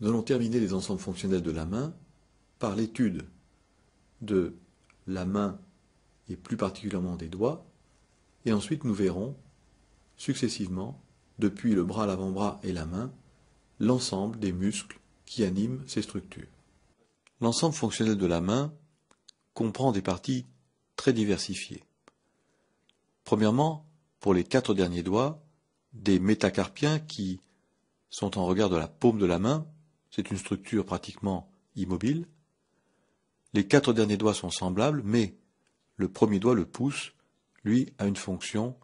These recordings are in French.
Nous allons terminer les ensembles fonctionnels de la main par l'étude de la main et plus particulièrement des doigts, et ensuite nous verrons successivement, depuis le bras, l'avant-bras et la main, l'ensemble des muscles qui animent ces structures. L'ensemble fonctionnel de la main comprend des parties très diversifiées. Premièrement, pour les 4 derniers doigts, des métacarpiens qui sont en regard de la paume de la main, c'est une structure pratiquement immobile. Les 4 derniers doigts sont semblables, mais le premier doigt, le pouce, lui, a une fonction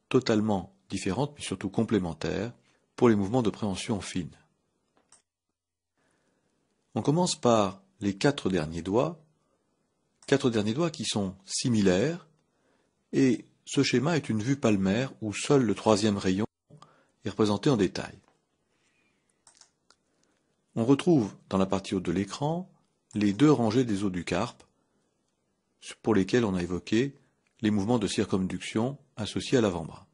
totalement différente, mais surtout complémentaire, pour les mouvements de préhension fine. On commence par les 4 derniers doigts qui sont similaires, et ce schéma est une vue palmaire où seul le 3e rayon est représenté en détail. On retrouve dans la partie haute de l'écran les 2 rangées des os du carpe, pour lesquels on a évoqué les mouvements de circonduction associés à l'avant-bras.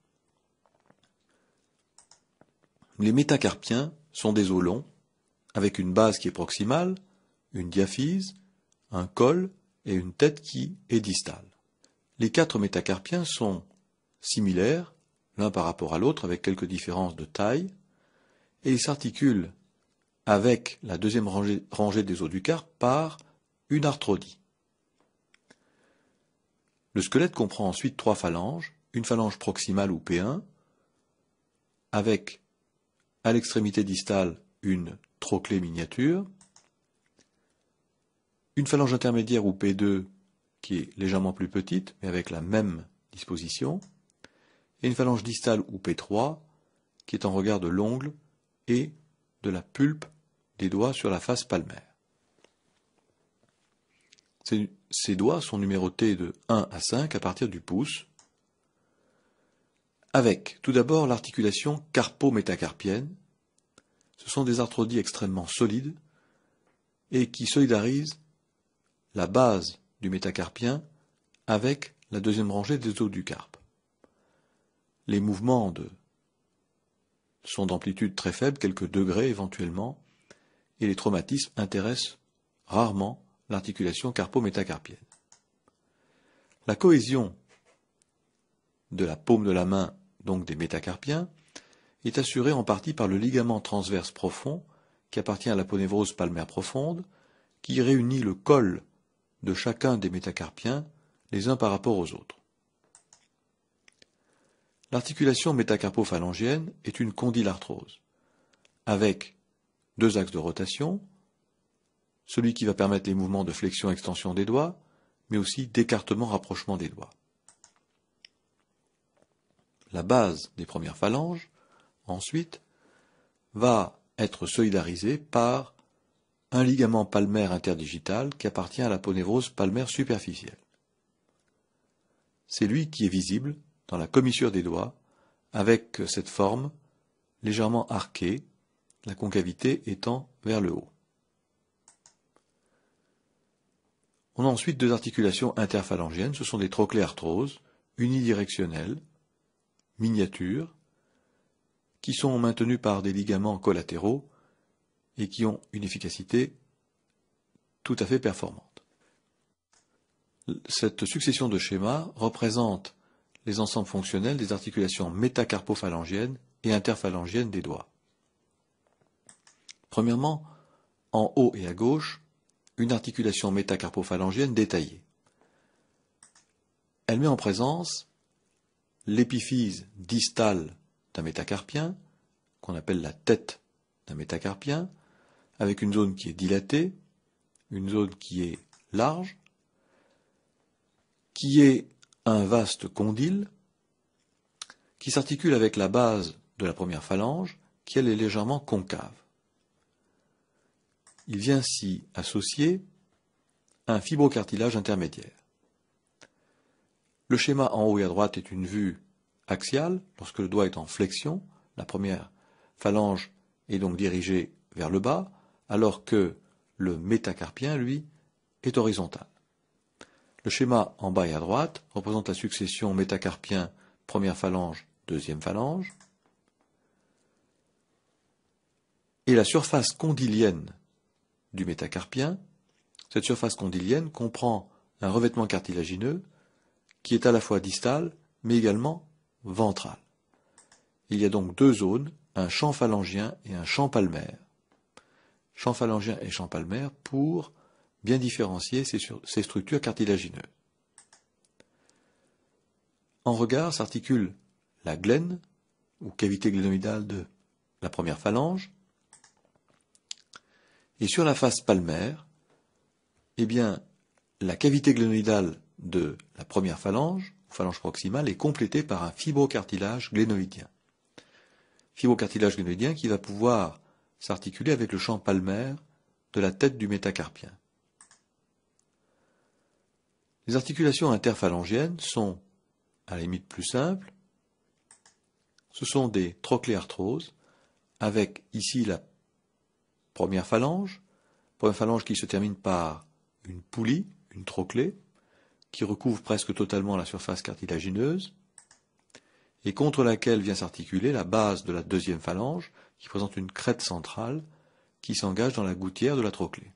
Les métacarpiens sont des os longs, avec une base qui est proximale, une diaphyse, un col et une tête qui est distale. Les 4 métacarpiens sont similaires, l'un par rapport à l'autre, avec quelques différences de taille, et ils s'articulent avec la 2e rangée des os du carpe par une arthrodie. Le squelette comprend ensuite 3 phalanges, une phalange proximale ou P1, avec à l'extrémité distale une trochlée miniature, une phalange intermédiaire ou P2 qui est légèrement plus petite, mais avec la même disposition, et une phalange distale ou P3 qui est en regard de l'ongle et de la pulpe des doigts sur la face palmaire. Ces doigts sont numérotés de 1 à 5 à partir du pouce, avec tout d'abord l'articulation carpo-métacarpienne. Ce sont des arthrodies extrêmement solides et qui solidarisent la base du métacarpien avec la 2e rangée des os du carpe. Les mouvements sont d'amplitude très faible, quelques degrés éventuellement, et les traumatismes intéressent rarement l'articulation carpo-métacarpienne. La cohésion de la paume de la main, donc des métacarpiens, est assurée en partie par le ligament transverse profond qui appartient à l'aponévrose palmaire profonde, qui réunit le col de chacun des métacarpiens les uns par rapport aux autres. L'articulation métacarpophalangienne est une condylarthrose, avec 2 axes de rotation, celui qui va permettre les mouvements de flexion-extension des doigts, mais aussi d'écartement-rapprochement des doigts. La base des premières phalanges, ensuite, va être solidarisée par un ligament palmaire interdigital qui appartient à l'aponévrose palmaire superficielle. C'est lui qui est visible dans la commissure des doigts, avec cette forme légèrement arquée, la concavité étant vers le haut. On a ensuite 2 articulations interphalangiennes, ce sont des trochléarthroses unidirectionnelles, miniatures, qui sont maintenues par des ligaments collatéraux et qui ont une efficacité tout à fait performante. Cette succession de schémas représente les ensembles fonctionnels des articulations métacarpophalangiennes et interphalangiennes des doigts. Premièrement, en haut et à gauche, une articulation métacarpophalangienne détaillée. Elle met en présence l'épiphyse distale d'un métacarpien, qu'on appelle la tête d'un métacarpien, avec une zone qui est dilatée, une zone qui est large, qui est un vaste condyle, qui s'articule avec la base de la première phalange, qui elle est légèrement concave. Il vient s'y associer un fibrocartilage intermédiaire. Le schéma en haut et à droite est une vue axiale, lorsque le doigt est en flexion, la première phalange est donc dirigée vers le bas, alors que le métacarpien, lui, est horizontal. Le schéma en bas et à droite représente la succession métacarpien, première phalange, deuxième phalange. et la surface condylienne du métacarpien. Cette surface condylienne comprend un revêtement cartilagineux qui est à la fois distal mais également ventral. Il y a donc deux zones, un champ phalangien et un champ palmaire. Champ phalangien et champ palmaire pour bien différencier ces structures cartilagineuses. En regard s'articule la glène, ou cavité glénoïdale de la première phalange, et sur la face palmaire, eh bien, la cavité glénoïdale de la première phalange, ou phalange proximale, est complétée par un fibrocartilage glénoïdien. Fibrocartilage glénoïdien qui va pouvoir s'articuler avec le champ palmaire de la tête du métacarpien. Les articulations interphalangiennes sont, à la limite plus simples, ce sont des trochléarthroses, avec ici la première phalange qui se termine par une poulie, une trochlée, qui recouvre presque totalement la surface cartilagineuse, et contre laquelle vient s'articuler la base de la deuxième phalange, qui présente une crête centrale qui s'engage dans la gouttière de la trochlée.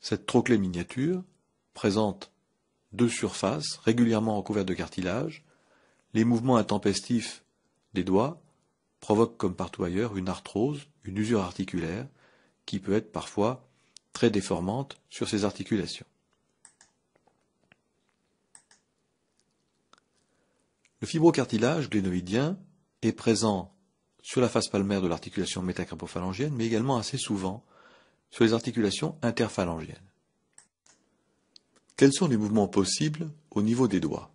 Cette trochlée miniature présente deux surfaces régulièrement recouvertes de cartilage. Les mouvements intempestifs des doigts provoquent, comme partout ailleurs, une arthrose, une usure articulaire, qui peut être parfois très déformante sur ces articulations. Le fibrocartilage glénoïdien est présent sur la face palmaire de l'articulation métacarpophalangienne, mais également assez souvent sur les articulations interphalangiennes. Quels sont les mouvements possibles au niveau des doigts?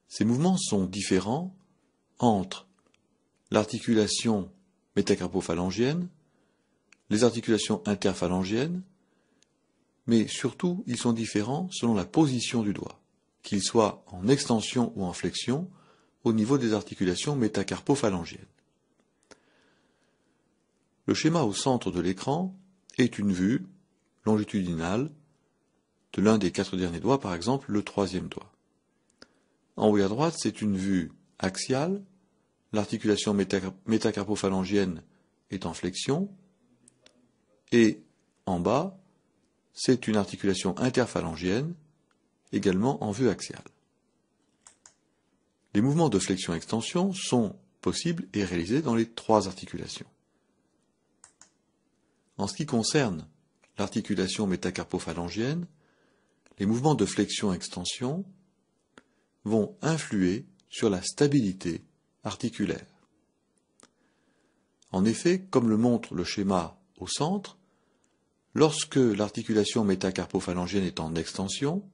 Ces mouvements sont différents entre l'articulation métacarpophalangienne, les articulations interphalangiennes, mais surtout ils sont différents selon la position du doigt, qu'il soit en extension ou en flexion au niveau des articulations métacarpophalangiennes. Le schéma au centre de l'écran est une vue longitudinale de l'un des 4 derniers doigts, par exemple le 3e doigt. En haut et à droite, c'est une vue axiale, l'articulation métacarpophalangienne est en flexion, et en bas, c'est une articulation interphalangienne, également en vue axiale. Les mouvements de flexion-extension sont possibles et réalisés dans les 3 articulations. En ce qui concerne l'articulation métacarpophalangienne, les mouvements de flexion-extension vont influer sur la stabilité articulaire. En effet, comme le montre le schéma au centre, lorsque l'articulation métacarpophalangienne est en extension,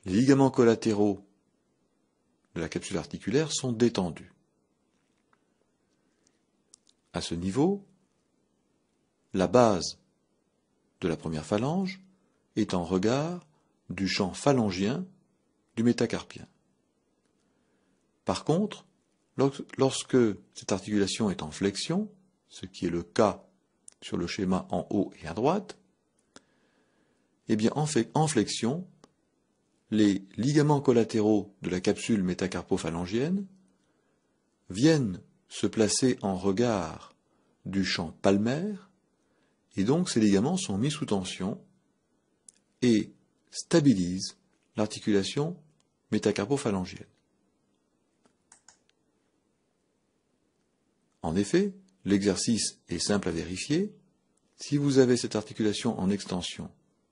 les ligaments collatéraux de la capsule articulaire sont détendus. À ce niveau, la base de la première phalange est en regard du champ phalangien du métacarpien. Par contre, lorsque cette articulation est en flexion, ce qui est le cas sur le schéma en haut et à droite, eh bien en flexion, les ligaments collatéraux de la capsule métacarpophalangienne viennent se placer en regard du champ palmaire, et donc ces ligaments sont mis sous tension et stabilisent l'articulation métacarpophalangienne. En effet, l'exercice est simple à vérifier. Si vous avez cette articulation en extension,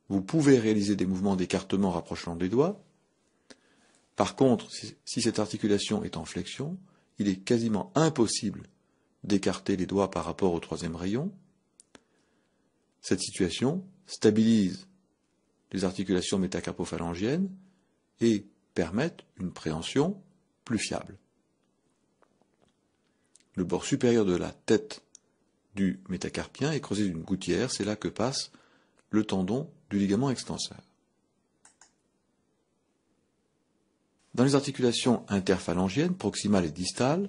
vous pouvez réaliser des mouvements d'écartement rapprochant des doigts. Par contre, si cette articulation est en flexion, il est quasiment impossible d'écarter les doigts par rapport au 3e rayon. Cette situation stabilise les articulations métacarpophalangiennes et permettent une préhension plus fiable. Le bord supérieur de la tête du métacarpien est creusé d'une gouttière, c'est là que passe le tendon du ligament extenseur. Dans les articulations interphalangiennes, proximales et distales,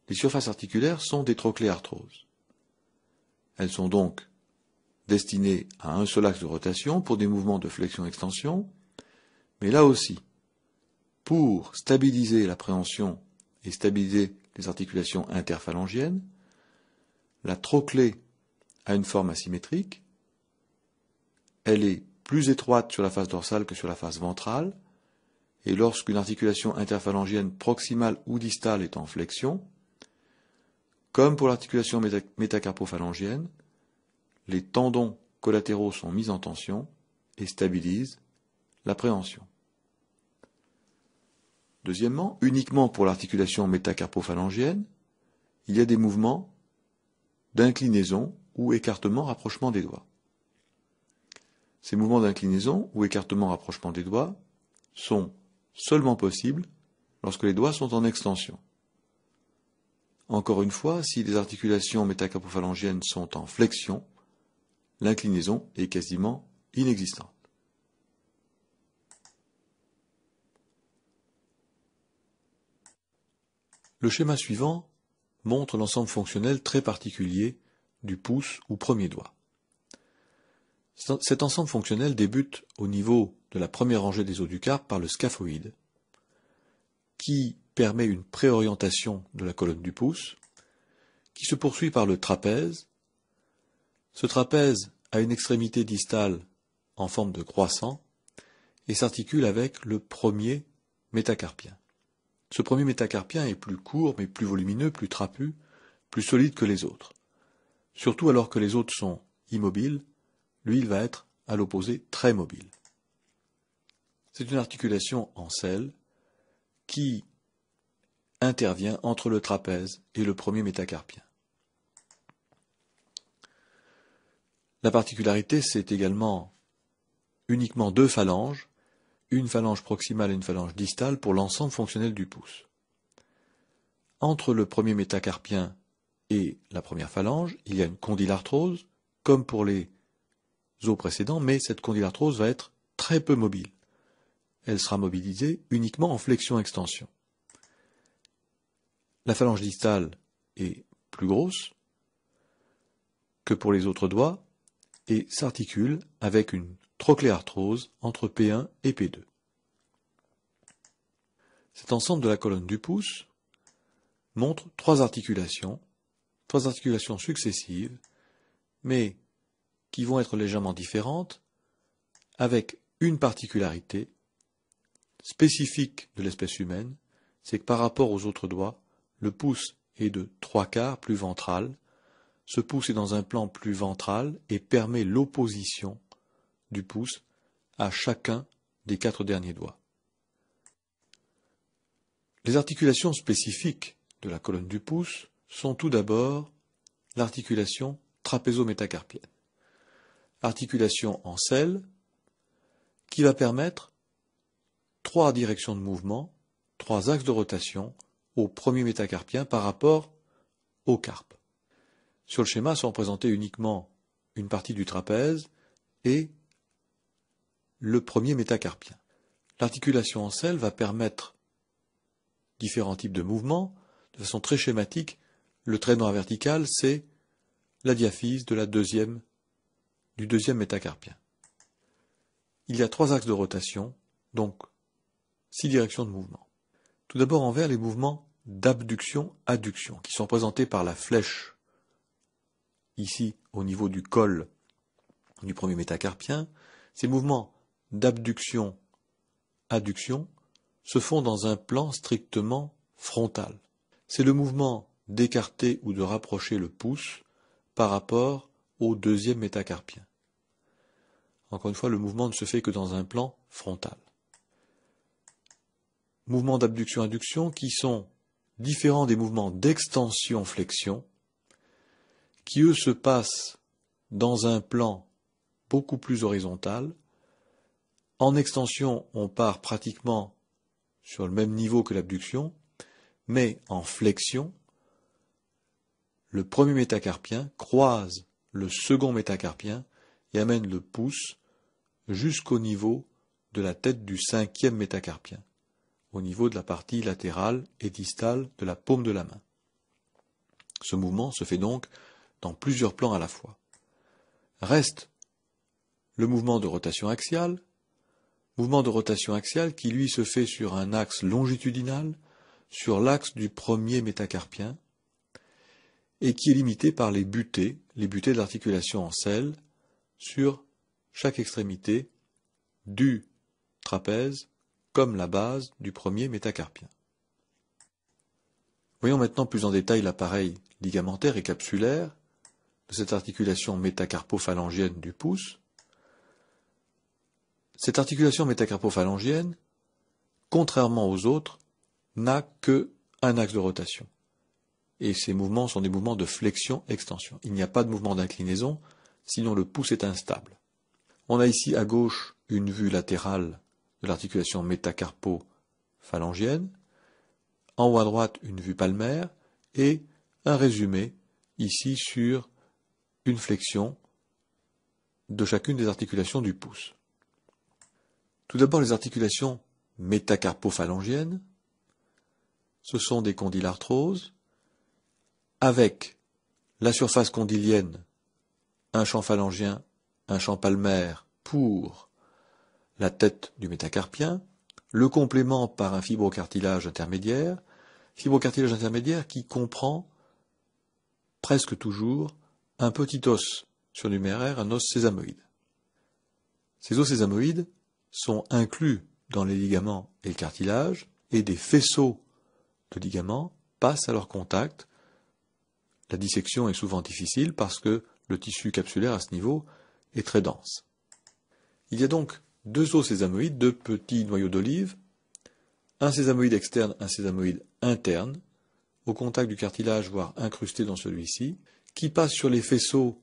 les surfaces articulaires sont des trochléarthroses. Elles sont donc destinées à un seul axe de rotation pour des mouvements de flexion-extension, mais là aussi, pour stabiliser la préhension et stabiliser les articulations interphalangiennes. La trochlée a une forme asymétrique. Elle est plus étroite sur la face dorsale que sur la face ventrale. Et lorsqu'une articulation interphalangienne proximale ou distale est en flexion, comme pour l'articulation métacarpophalangienne, les tendons collatéraux sont mis en tension et stabilisent la préhension. Deuxièmement, uniquement pour l'articulation métacarpophalangienne, il y a des mouvements d'inclinaison ou écartement rapprochement des doigts. Ces mouvements d'inclinaison ou écartement rapprochement des doigts sont seulement possibles lorsque les doigts sont en extension. Encore une fois, si les articulations métacarpophalangiennes sont en flexion, l'inclinaison est quasiment inexistante. Le schéma suivant montre l'ensemble fonctionnel très particulier du pouce ou premier doigt. Cet ensemble fonctionnel débute au niveau de la première rangée des os du carpe par le scaphoïde, qui permet une préorientation de la colonne du pouce, qui se poursuit par le trapèze. Ce trapèze a une extrémité distale en forme de croissant et s'articule avec le premier métacarpien. Ce premier métacarpien est plus court, mais plus volumineux, plus trapu, plus solide que les autres. Surtout alors que les autres sont immobiles, lui, il va être, à l'opposé, très mobile. C'est une articulation en selle qui intervient entre le trapèze et le premier métacarpien. La particularité, c'est également uniquement deux phalanges, une phalange proximale et une phalange distale pour l'ensemble fonctionnel du pouce. Entre le premier métacarpien et la première phalange, il y a une condylarthrose, comme pour les os précédents, mais cette condylarthrose va être très peu mobile. Elle sera mobilisée uniquement en flexion-extension. La phalange distale est plus grosse que pour les autres doigts et s'articule avec une trochléarthrose entre P1 et P2. Cet ensemble de la colonne du pouce montre trois articulations successives, mais qui vont être légèrement différentes, avec une particularité spécifique de l'espèce humaine, c'est que par rapport aux autres doigts, le pouce est de 3/4 plus ventral, ce pouce est dans un plan plus ventral et permet l'opposition du pouce à chacun des 4 derniers doigts. Les articulations spécifiques de la colonne du pouce sont tout d'abord l'articulation trapézo-métacarpienne. Articulation en selle qui va permettre 3 directions de mouvement, 3 axes de rotation au premier métacarpien par rapport au carpe. Sur le schéma sont représentés uniquement une partie du trapèze et le premier métacarpien. L'articulation en selle va permettre différents types de mouvements. De façon très schématique, le trait noir vertical, c'est la diaphyse du deuxième métacarpien. Il y a 3 axes de rotation, donc 6 directions de mouvement. Tout d'abord en vert, les mouvements d'abduction-adduction, qui sont représentés par la flèche, ici au niveau du col du premier métacarpien. Ces mouvements d'abduction-adduction se font dans un plan strictement frontal. C'est le mouvement d'écarter ou de rapprocher le pouce par rapport au deuxième métacarpien. Encore une fois, le mouvement ne se fait que dans un plan frontal. Mouvements d'abduction-adduction qui sont différents des mouvements d'extension-flexion, qui eux se passent dans un plan beaucoup plus horizontal. En extension, on part pratiquement sur le même niveau que l'abduction, mais en flexion, le premier métacarpien croise le second métacarpien et amène le pouce jusqu'au niveau de la tête du cinquième métacarpien, au niveau de la partie latérale et distale de la paume de la main. Ce mouvement se fait donc dans plusieurs plans à la fois. Reste le mouvement de rotation axiale, mouvement de rotation axiale qui lui se fait sur un axe longitudinal, sur l'axe du premier métacarpien, et qui est limité par les butées de l'articulation en selle, sur chaque extrémité du trapèze comme la base du premier métacarpien. Voyons maintenant plus en détail l'appareil ligamentaire et capsulaire de cette articulation métacarpophalangienne du pouce. Cette articulation métacarpophalangienne, contrairement aux autres, n'a que un axe de rotation. Et ces mouvements sont des mouvements de flexion-extension. Il n'y a pas de mouvement d'inclinaison, sinon le pouce est instable. On a ici à gauche une vue latérale de l'articulation métacarpophalangienne, en haut à droite une vue palmaire, et un résumé ici sur une flexion de chacune des articulations du pouce. Tout d'abord les articulations métacarpophalangiennes, ce sont des condylarthroses, avec la surface condylienne, un champ phalangien, un champ palmaire pour la tête du métacarpien, le complément par un fibrocartilage intermédiaire qui comprend presque toujours un petit os surnuméraire, un os sésamoïde. Ces os sésamoïdes sont inclus dans les ligaments et le cartilage, et des faisceaux de ligaments passent à leur contact. La dissection est souvent difficile parce que le tissu capsulaire à ce niveau est très dense. Il y a donc deux os sésamoïdes, deux petits noyaux d'olive, un sésamoïde externe, un sésamoïde interne, au contact du cartilage, voire incrusté dans celui-ci, qui passent sur les faisceaux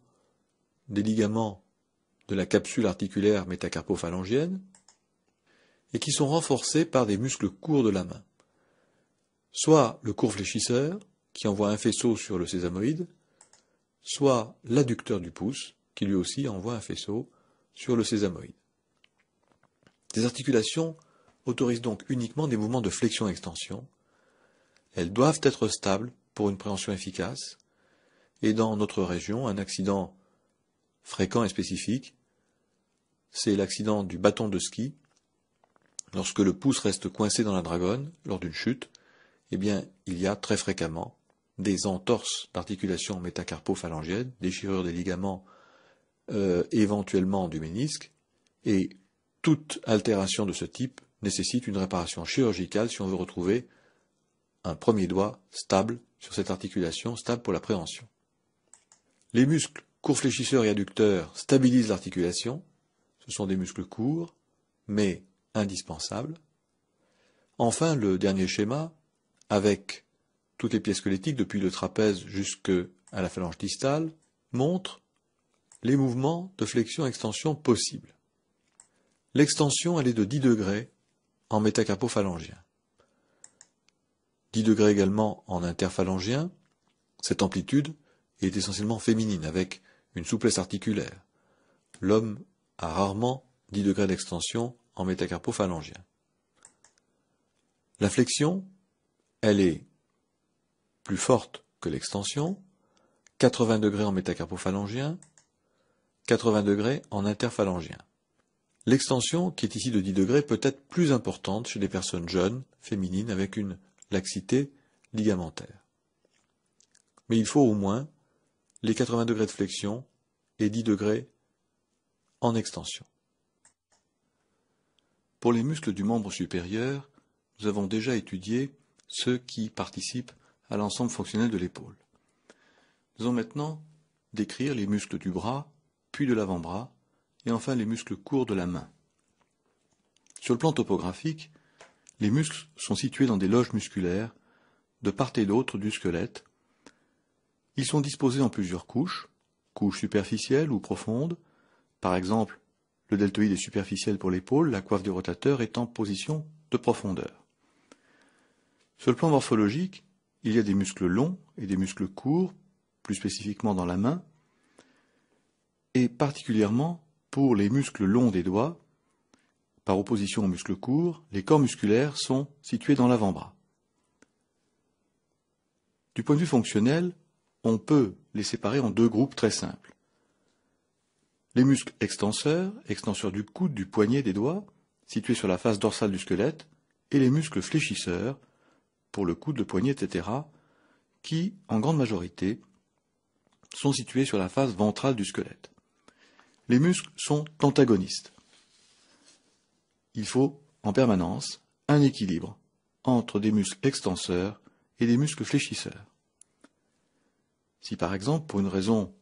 des ligaments de la capsule articulaire métacarpophalangienne et qui sont renforcés par des muscles courts de la main. Soit le court fléchisseur, qui envoie un faisceau sur le sésamoïde, soit l'adducteur du pouce, qui lui aussi envoie un faisceau sur le sésamoïde. Ces articulations autorisent donc uniquement des mouvements de flexion-extension. Elles doivent être stables pour une préhension efficace, et dans notre région, un accident fréquent et spécifique, c'est l'accident du bâton de ski. Lorsque le pouce reste coincé dans la dragonne, lors d'une chute, eh bien, il y a très fréquemment des entorses d'articulations métacarpophalangiennes, déchirures des ligaments, éventuellement du ménisque, et toute altération de ce type nécessite une réparation chirurgicale si on veut retrouver un premier doigt stable sur cette articulation, stable pour la préhension. Les muscles courts fléchisseurs et adducteurs stabilisent l'articulation. Ce sont des muscles courts, mais indispensables. Enfin, le dernier schéma, avec toutes les pièces squelettiques depuis le trapèze jusqu'à la phalange distale, montre les mouvements de flexion-extension possibles. L'extension, elle est de 10 degrés en métacarpophallangien. 10 degrés également en interphalangien. Cette amplitude est essentiellement féminine, avec une souplesse articulaire. L'homme a rarement 10 degrés d'extension en métacarpophallangien. La flexion, elle est plus forte que l'extension, 80 degrés en métacarpophallangien, 80 degrés en interphalangien. L'extension, qui est ici de 10 degrés, peut être plus importante chez les personnes jeunes, féminines, avec une laxité ligamentaire. Mais il faut au moins les 80 degrés de flexion et 10 degrés en extension. Pour les muscles du membre supérieur, nous avons déjà étudié ceux qui participent à l'ensemble fonctionnel de l'épaule. Nous allons maintenant décrire les muscles du bras, puis de l'avant-bras, et enfin les muscles courts de la main. Sur le plan topographique, les muscles sont situés dans des loges musculaires, de part et d'autre du squelette. Ils sont disposés en plusieurs couches superficielles ou profondes. Par exemple, le deltoïde est superficiel pour l'épaule, la coiffe du rotateur est en position de profondeur. Sur le plan morphologique, il y a des muscles longs et des muscles courts, plus spécifiquement dans la main, et particulièrement pour les muscles longs des doigts, par opposition aux muscles courts, les corps musculaires sont situés dans l'avant-bras. Du point de vue fonctionnel, on peut les séparer en deux groupes très simples. Les muscles extenseurs du coude, du poignet, des doigts, situés sur la face dorsale du squelette, et les muscles fléchisseurs, pour le coude, le poignet, etc., qui, en grande majorité, sont situés sur la face ventrale du squelette. Les muscles sont antagonistes. Il faut, en permanence, un équilibre entre des muscles extenseurs et des muscles fléchisseurs. Si par exemple, pour une raison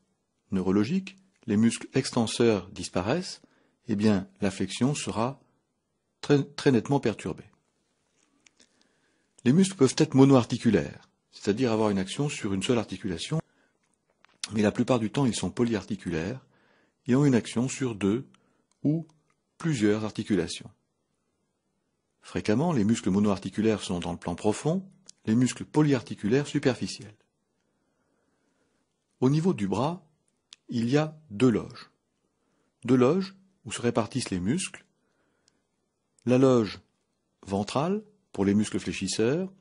neurologique, les muscles extenseurs disparaissent, eh bien la flexion sera très nettement perturbée. Les muscles peuvent être monoarticulaires, c'est-à-dire avoir une action sur une seule articulation, mais la plupart du temps ils sont polyarticulaires et ont une action sur deux ou plusieurs articulations. Fréquemment, les muscles monoarticulaires sont dans le plan profond, les muscles polyarticulaires superficiels. Au niveau du bras, il y a deux loges. Deux loges où se répartissent les muscles. La loge ventrale pour les muscles fléchisseurs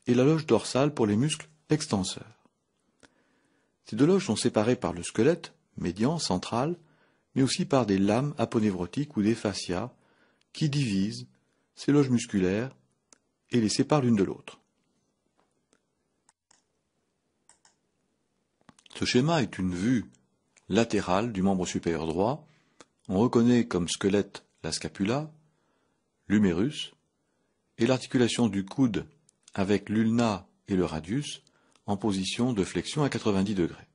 et la loge dorsale pour les muscles extenseurs. Ces deux loges sont séparées par le squelette médian, central, mais aussi par des lames aponevrotiques ou des fascias qui divisent ces loges musculaires et les séparent l'une de l'autre. Ce schéma est une vue latérale du membre supérieur droit. On reconnaît comme squelette la scapula, l'humérus, et l'articulation du coude avec l'ulna et le radius en position de flexion à 90 degrés.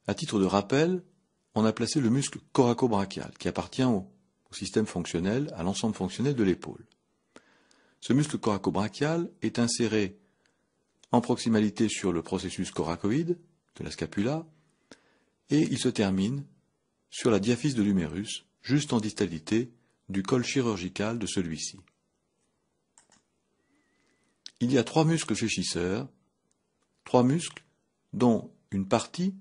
À titre de rappel, on a placé le muscle coracobrachial qui appartient au système fonctionnel, à l'ensemble fonctionnel de l'épaule. Ce muscle coracobrachial est inséré en proximalité sur le processus coracoïde de la scapula et il se termine sur la diaphyse de l'humérus, juste en distalité du col chirurgical de celui-ci. Il y a trois muscles fléchisseurs, trois muscles dont une partie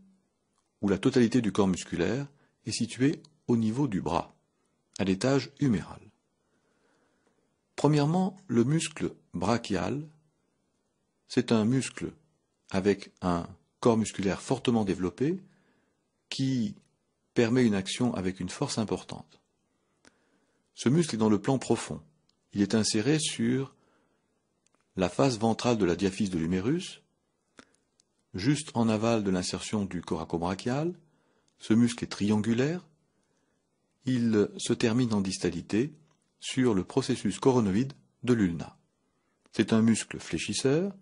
ou la totalité du corps musculaire est située au niveau du bras, à l'étage huméral. Premièrement, le muscle brachial, c'est un muscle avec un corps musculaire fortement développé qui permet une action avec une force importante. Ce muscle est dans le plan profond. Il est inséré sur la face ventrale de la diaphyse de l'humérus, juste en aval de l'insertion du coracobrachial. Ce muscle est triangulaire. Il se termine en distalité sur le processus coronoïde de l'ulna. C'est un muscle fléchisseur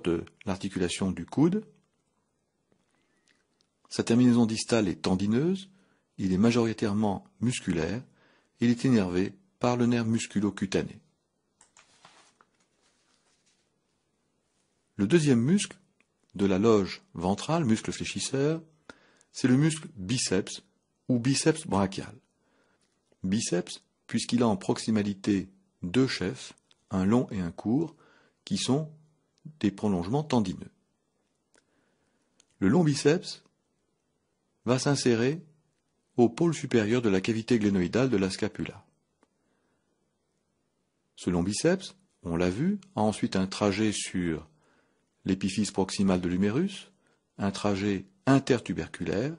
de l'articulation du coude. Sa terminaison distale est tendineuse, il est majoritairement musculaire, il est innervé par le nerf musculo-cutané. Le deuxième muscle de la loge ventrale, muscle fléchisseur, c'est le muscle biceps ou biceps brachial. Biceps, puisqu'il a en proximalité deux chefs, un long et un court, qui sont des prolongements tendineux. Le long biceps va s'insérer au pôle supérieur de la cavité glénoïdale de la scapula. Ce long biceps, on l'a vu, a ensuite un trajet sur l'épiphyse proximale de l'humérus, un trajet intertuberculaire,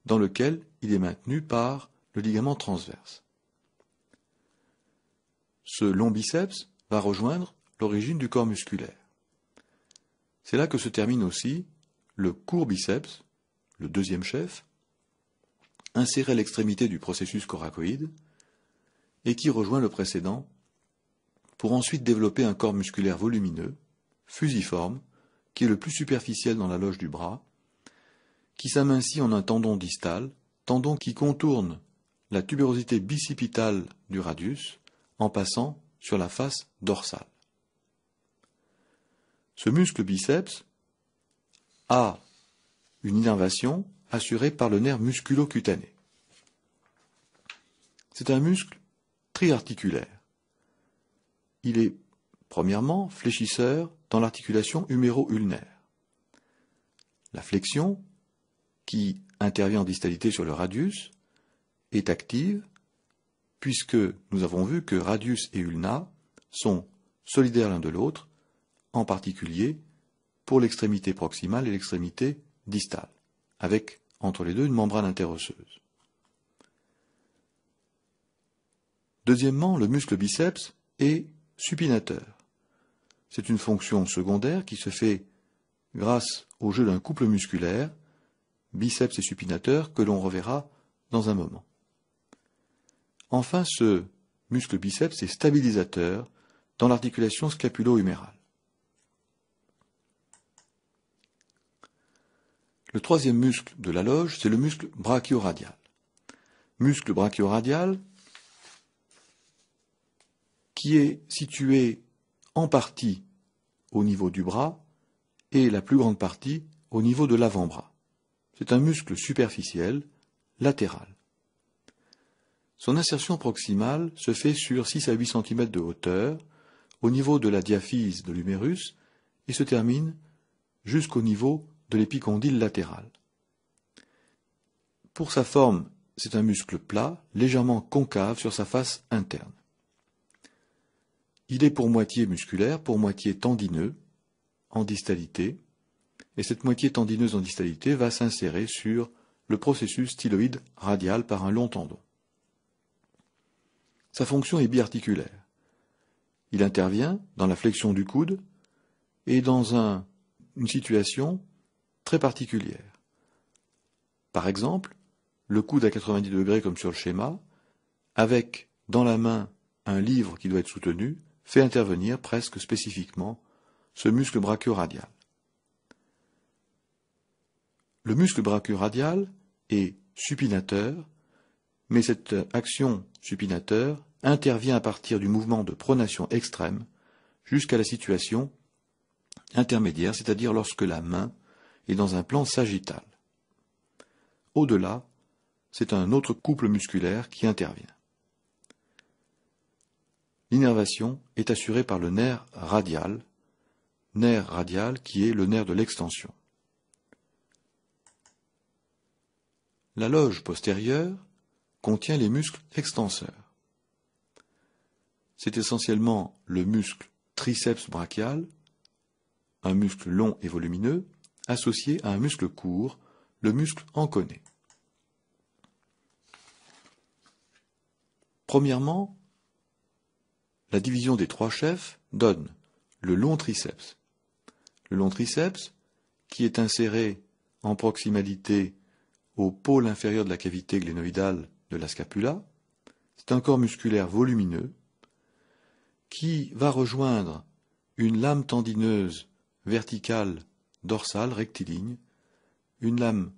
dans lequel il est maintenu par le ligament transverse. Ce long biceps va rejoindre l'origine du corps musculaire. C'est là que se termine aussi le court biceps, le deuxième chef, inséré à l'extrémité du processus coracoïde, et qui rejoint le précédent, pour ensuite développer un corps musculaire volumineux, fusiforme, qui est le plus superficiel dans la loge du bras, qui s'amincit en un tendon distal, tendon qui contourne la tubérosité bicipitale du radius en passant sur la face dorsale. Ce muscle biceps a une innervation assurée par le nerf musculo-cutané. C'est un muscle triarticulaire. Il est, premièrement, fléchisseur dans l'articulation huméro-ulnaire. La flexion, qui intervient en distalité sur le radius, est active, puisque nous avons vu que radius et ulna sont solidaires l'un de l'autre, en particulier pour l'extrémité proximale et l'extrémité distale, avec entre les deux une membrane interosseuse. Deuxièmement, le muscle biceps est supinateur. C'est une fonction secondaire qui se fait grâce au jeu d'un couple musculaire, biceps et supinateur, que l'on reverra dans un moment. Enfin, ce muscle biceps est stabilisateur dans l'articulation scapulo-humérale. Le troisième muscle de la loge, c'est le muscle brachioradial. Muscle brachioradial qui est situé en partie au niveau du bras et la plus grande partie au niveau de l'avant-bras. C'est un muscle superficiel, latéral. Son insertion proximale se fait sur 6 à 8 cm de hauteur, au niveau de la diaphyse de l'humérus, et se termine jusqu'au niveau de l'épicondyle latéral. Pour sa forme, c'est un muscle plat, légèrement concave sur sa face interne. Il est pour moitié musculaire, pour moitié tendineux, en distalité, et cette moitié tendineuse en distalité va s'insérer sur le processus styloïde radial par un long tendon. Sa fonction est biarticulaire. Il intervient dans la flexion du coude et dans une situation très particulière. Par exemple, le coude à 90 degrés comme sur le schéma, avec dans la main un livre qui doit être soutenu, fait intervenir presque spécifiquement ce muscle brachioradial. Le muscle brachioradial est supinateur, mais cette action supinateur intervient à partir du mouvement de pronation extrême jusqu'à la situation intermédiaire, c'est-à-dire lorsque la main est dans un plan sagittal. Au-delà, c'est un autre couple musculaire qui intervient. L'innervation est assurée par le nerf radial qui est le nerf de l'extension. La loge postérieure contient les muscles extenseurs. C'est essentiellement le muscle triceps brachial, un muscle long et volumineux, associé à un muscle court, le muscle enconé. Premièrement, la division des trois chefs donne le long triceps. Le long triceps, qui est inséré en proximalité au pôle inférieur de la cavité glénoïdale de la scapula, c'est un corps musculaire volumineux qui va rejoindre une lame tendineuse verticale dorsale rectiligne, une lame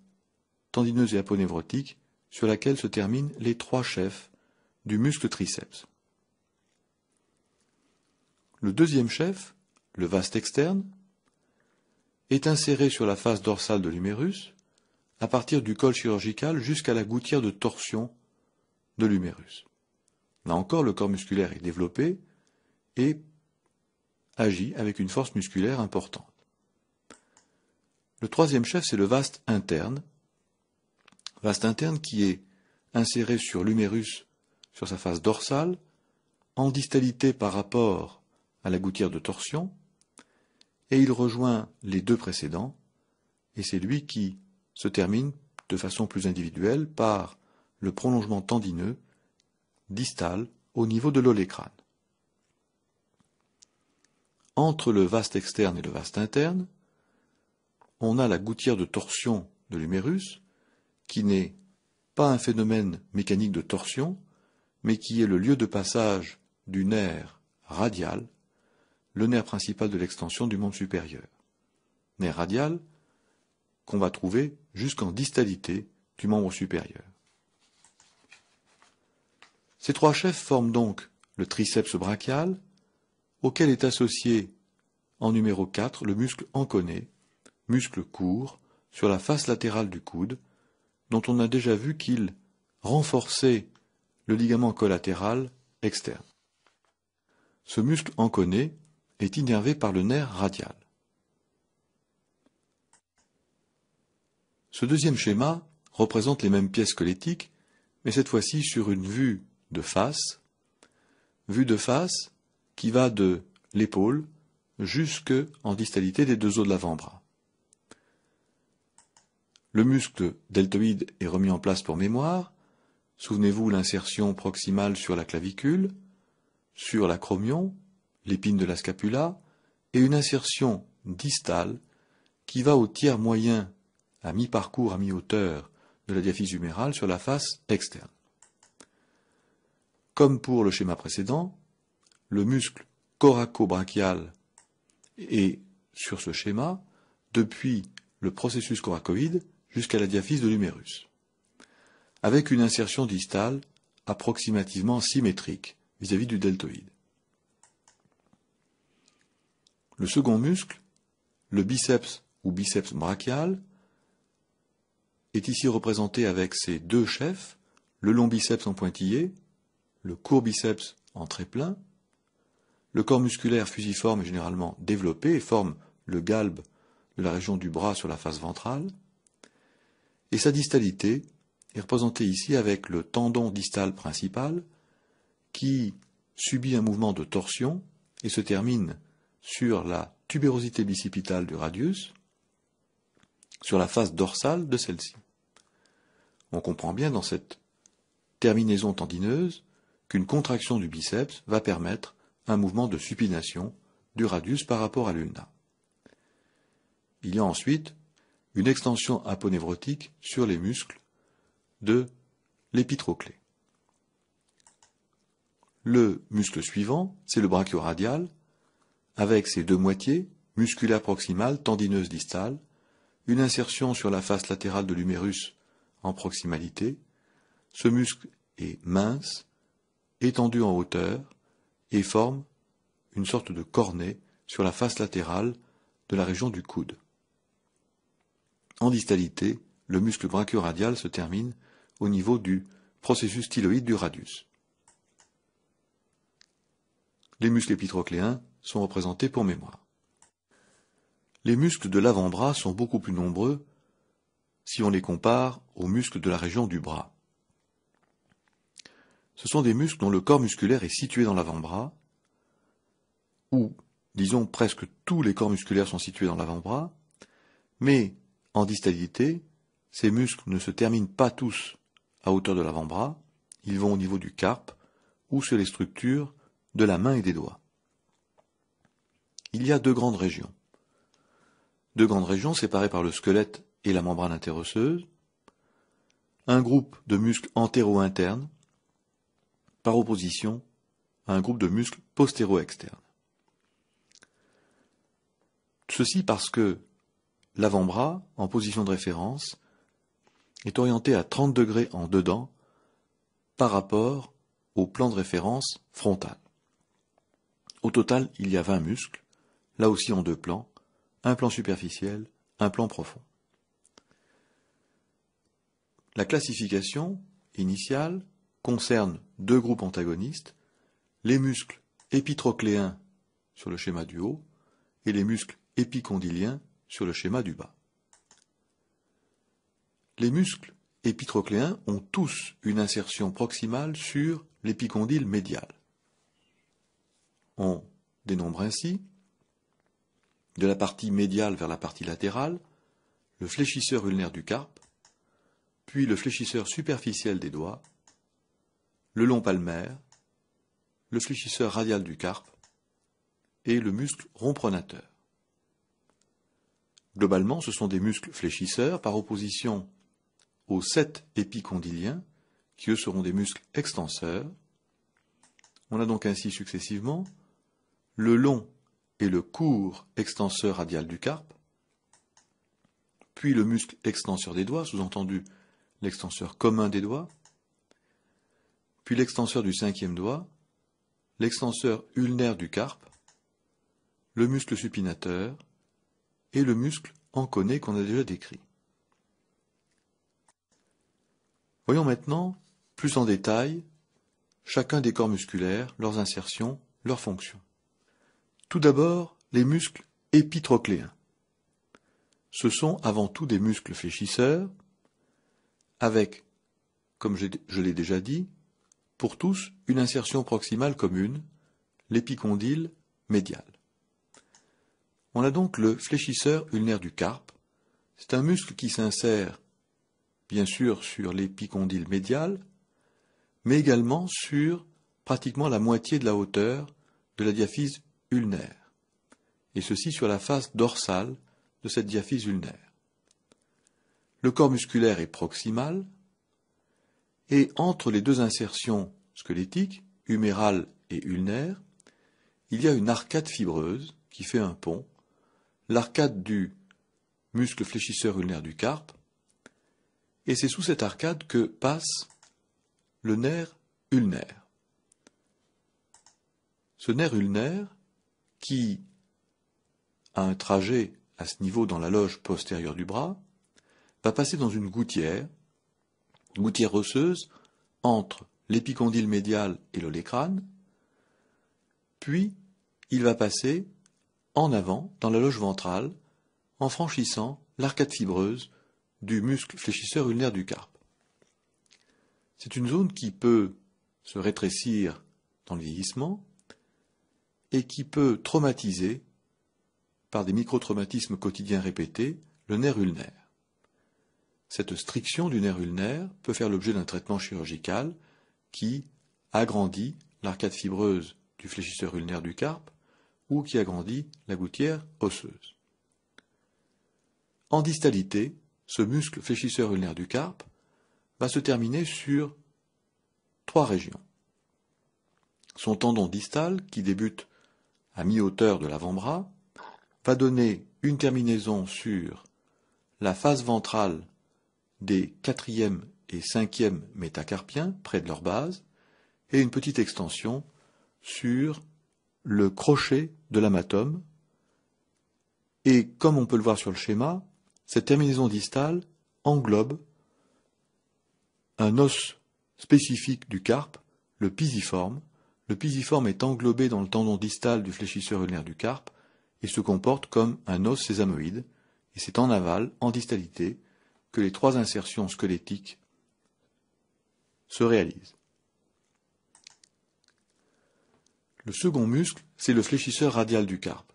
tendineuse et aponévrotique sur laquelle se terminent les trois chefs du muscle triceps. Le deuxième chef, le vaste externe, est inséré sur la face dorsale de l'humérus à partir du col chirurgical jusqu'à la gouttière de torsion de l'humérus. Là encore, le corps musculaire est développé et agit avec une force musculaire importante. Le troisième chef, c'est le vaste interne qui est inséré sur l'humérus sur sa face dorsale, en distalité par rapport à la gouttière de torsion, et il rejoint les deux précédents, et c'est lui qui se termine de façon plus individuelle par le prolongement tendineux distal au niveau de l'olécrane. Entre le vaste externe et le vaste interne, on a la gouttière de torsion de l'humérus, qui n'est pas un phénomène mécanique de torsion, mais qui est le lieu de passage du nerf radial, le nerf principal de l'extension du membre supérieur. Nerf radial qu'on va trouver jusqu'en distalité du membre supérieur. Ces trois chefs forment donc le triceps brachial, auquel est associé en numéro 4 le muscle enconé, muscle court, sur la face latérale du coude, dont on a déjà vu qu'il renforçait le ligament collatéral externe. Ce muscle enconé est innervé par le nerf radial. Ce deuxième schéma représente les mêmes pièces squelettiques, mais cette fois-ci sur une vue de face qui va de l'épaule jusqu'en distalité des deux os de l'avant-bras. Le muscle deltoïde est remis en place pour mémoire, Souvenez-vous l'insertion proximale sur la clavicule, sur l'acromion, l'épine de la scapula, et une insertion distale qui va au tiers moyen à mi-parcours, à mi-hauteur de la diaphyse humérale sur la face externe. Comme pour le schéma précédent, le muscle coraco-brachial est sur ce schéma depuis le processus coracoïde jusqu'à la diaphyse de l'humérus, avec une insertion distale approximativement symétrique vis-à-vis du deltoïde. Le second muscle, le biceps ou biceps brachial, est ici représenté avec ses deux chefs, le long biceps en pointillé, le court biceps en trait-plein. Le corps musculaire fusiforme est généralement développé et forme le galbe de la région du bras sur la face ventrale. Et sa distalité est représentée ici avec le tendon distal principal qui subit un mouvement de torsion et se termine sur la tubérosité bicipitale du radius, sur la face dorsale de celle-ci. On comprend bien dans cette terminaison tendineuse qu'une contraction du biceps va permettre un mouvement de supination du radius par rapport à l'ulna. Il y a ensuite une extension aponévrotique sur les muscles de l'épitroclé. Le muscle suivant, c'est le brachioradial, avec ses deux moitiés, musculaire proximale, tendineuse distale, une insertion sur la face latérale de l'humérus en proximalité. Ce muscle est mince, étendu en hauteur, et forme une sorte de cornet sur la face latérale de la région du coude. En distalité, le muscle brachioradial se termine au niveau du processus styloïde du radius. Les muscles épitrocléens sont représentés pour mémoire. Les muscles de l'avant-bras sont beaucoup plus nombreux si on les compare aux muscles de la région du bras. Ce sont des muscles dont le corps musculaire est situé dans l'avant-bras, ou, disons, presque tous les corps musculaires sont situés dans l'avant-bras, mais en distalité, ces muscles ne se terminent pas tous à hauteur de l'avant-bras, ils vont au niveau du carpe ou sur les structures de la main et des doigts. Il y a deux grandes régions. Deux grandes régions séparées par le squelette et la membrane interosseuse, un groupe de muscles antéro-internes par opposition à un groupe de muscles postéro-externes. Ceci parce que l'avant-bras, en position de référence, est orienté à 30 degrés en dedans par rapport au plan de référence frontal. Au total, il y a 20 muscles, là aussi en deux plans, un plan superficiel, un plan profond. La classification initiale concerne deux groupes antagonistes, les muscles épitrocléens sur le schéma du haut et les muscles épicondyliens sur le schéma du bas. Les muscles épitrocléens ont tous une insertion proximale sur l'épicondyle médial. On dénombre ainsi, de la partie médiale vers la partie latérale, le fléchisseur ulnaire du carpe, puis le fléchisseur superficiel des doigts, le long palmaire, le fléchisseur radial du carpe et le muscle rond-pronateur. Globalement, ce sont des muscles fléchisseurs par opposition aux 7 épicondyliens, qui eux seront des muscles extenseurs. On a donc ainsi successivement le long et le court extenseur radial du carpe, puis le muscle extenseur des doigts, sous-entendu l'extenseur commun des doigts, puis l'extenseur du 5e doigt, l'extenseur ulnaire du carpe, le muscle supinateur et le muscle enconé qu'on a déjà décrit. Voyons maintenant, plus en détail, chacun des corps musculaires, leurs insertions, leurs fonctions. Tout d'abord, les muscles épitrocléens. Ce sont avant tout des muscles fléchisseurs, avec, comme je l'ai déjà dit, pour tous une insertion proximale commune, l'épicondyle médial. On a donc le fléchisseur ulnaire du carpe. C'est un muscle qui s'insère, bien sûr, sur l'épicondyle médial, mais également sur pratiquement la moitié de la hauteur de la diaphyse ulnaire, et ceci sur la face dorsale de cette diaphyse ulnaire. Le corps musculaire est proximal, et entre les deux insertions squelettiques, humérale et ulnaire, il y a une arcade fibreuse qui fait un pont, l'arcade du muscle fléchisseur ulnaire du carpe, et c'est sous cette arcade que passe le nerf ulnaire. Ce nerf ulnaire, qui a un trajet à ce niveau dans la loge postérieure du bras, va passer dans une gouttière osseuse entre l'épicondyle médial et l'olécrâne, puis il va passer en avant dans la loge ventrale en franchissant l'arcade fibreuse du muscle fléchisseur ulnaire du carpe. C'est une zone qui peut se rétrécir dans le vieillissement et qui peut traumatiser, par des microtraumatismes quotidiens répétés, le nerf ulnaire. Cette striction du nerf ulnaire peut faire l'objet d'un traitement chirurgical qui agrandit l'arcade fibreuse du fléchisseur ulnaire du carpe ou qui agrandit la gouttière osseuse. En distalité, ce muscle fléchisseur ulnaire du carpe va se terminer sur 3 régions. Son tendon distal, qui débute à mi-hauteur de l'avant-bras, va donner une terminaison sur la face ventrale des 4e et 5e métacarpiens, près de leur base, et une petite extension sur le crochet de l'amatome. Et comme on peut le voir sur le schéma, cette terminaison distale englobe un os spécifique du carpe, le pisiforme. Le pisiforme est englobé dans le tendon distal du fléchisseur ulnaire du carpe et se comporte comme un os sésamoïde, et c'est en aval, en distalité, que les 3 insertions squelettiques se réalisent. Le second muscle, c'est le fléchisseur radial du carpe.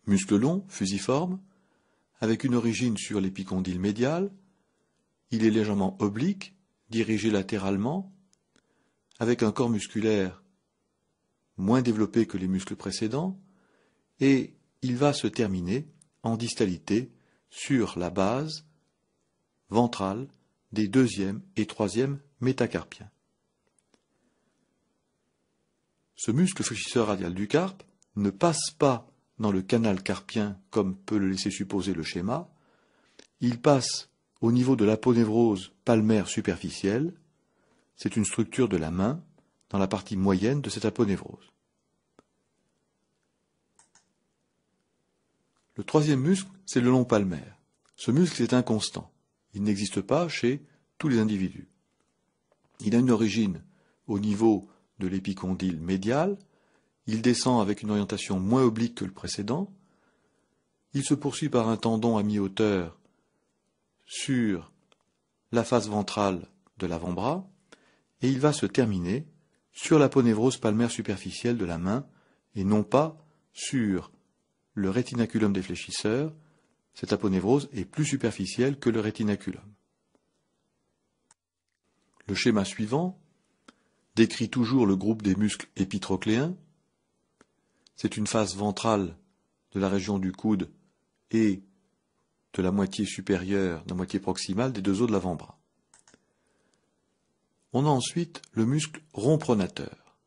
Muscle long, fusiforme, avec une origine sur l'épicondyle médial, il est légèrement oblique, dirigé latéralement, avec un corps musculaire moins développé que les muscles précédents, et il va se terminer en distalité sur la base ventrale des 2e et 3e métacarpiens. Ce muscle fléchisseur radial du carpe ne passe pas dans le canal carpien comme peut le laisser supposer le schéma, il passe au niveau de l'aponévrose palmaire superficielle, c'est une structure de la main dans la partie moyenne de cette aponévrose. Le 3e muscle, c'est le long palmaire. Ce muscle est inconstant. Il n'existe pas chez tous les individus. Il a une origine au niveau de l'épicondyle médial, il descend avec une orientation moins oblique que le précédent, il se poursuit par un tendon à mi-hauteur sur la face ventrale de l'avant-bras, et il va se terminer sur l'aponévrose palmaire superficielle de la main, et non pas sur le rétinaculum des fléchisseurs. Cette aponévrose est plus superficielle que le rétinaculum. Le schéma suivant décrit toujours le groupe des muscles épitrocléens. C'est une face ventrale de la région du coude et de la moitié supérieure, de la moitié proximale des 2 os de l'avant-bras. On a ensuite le muscle rond pronateur.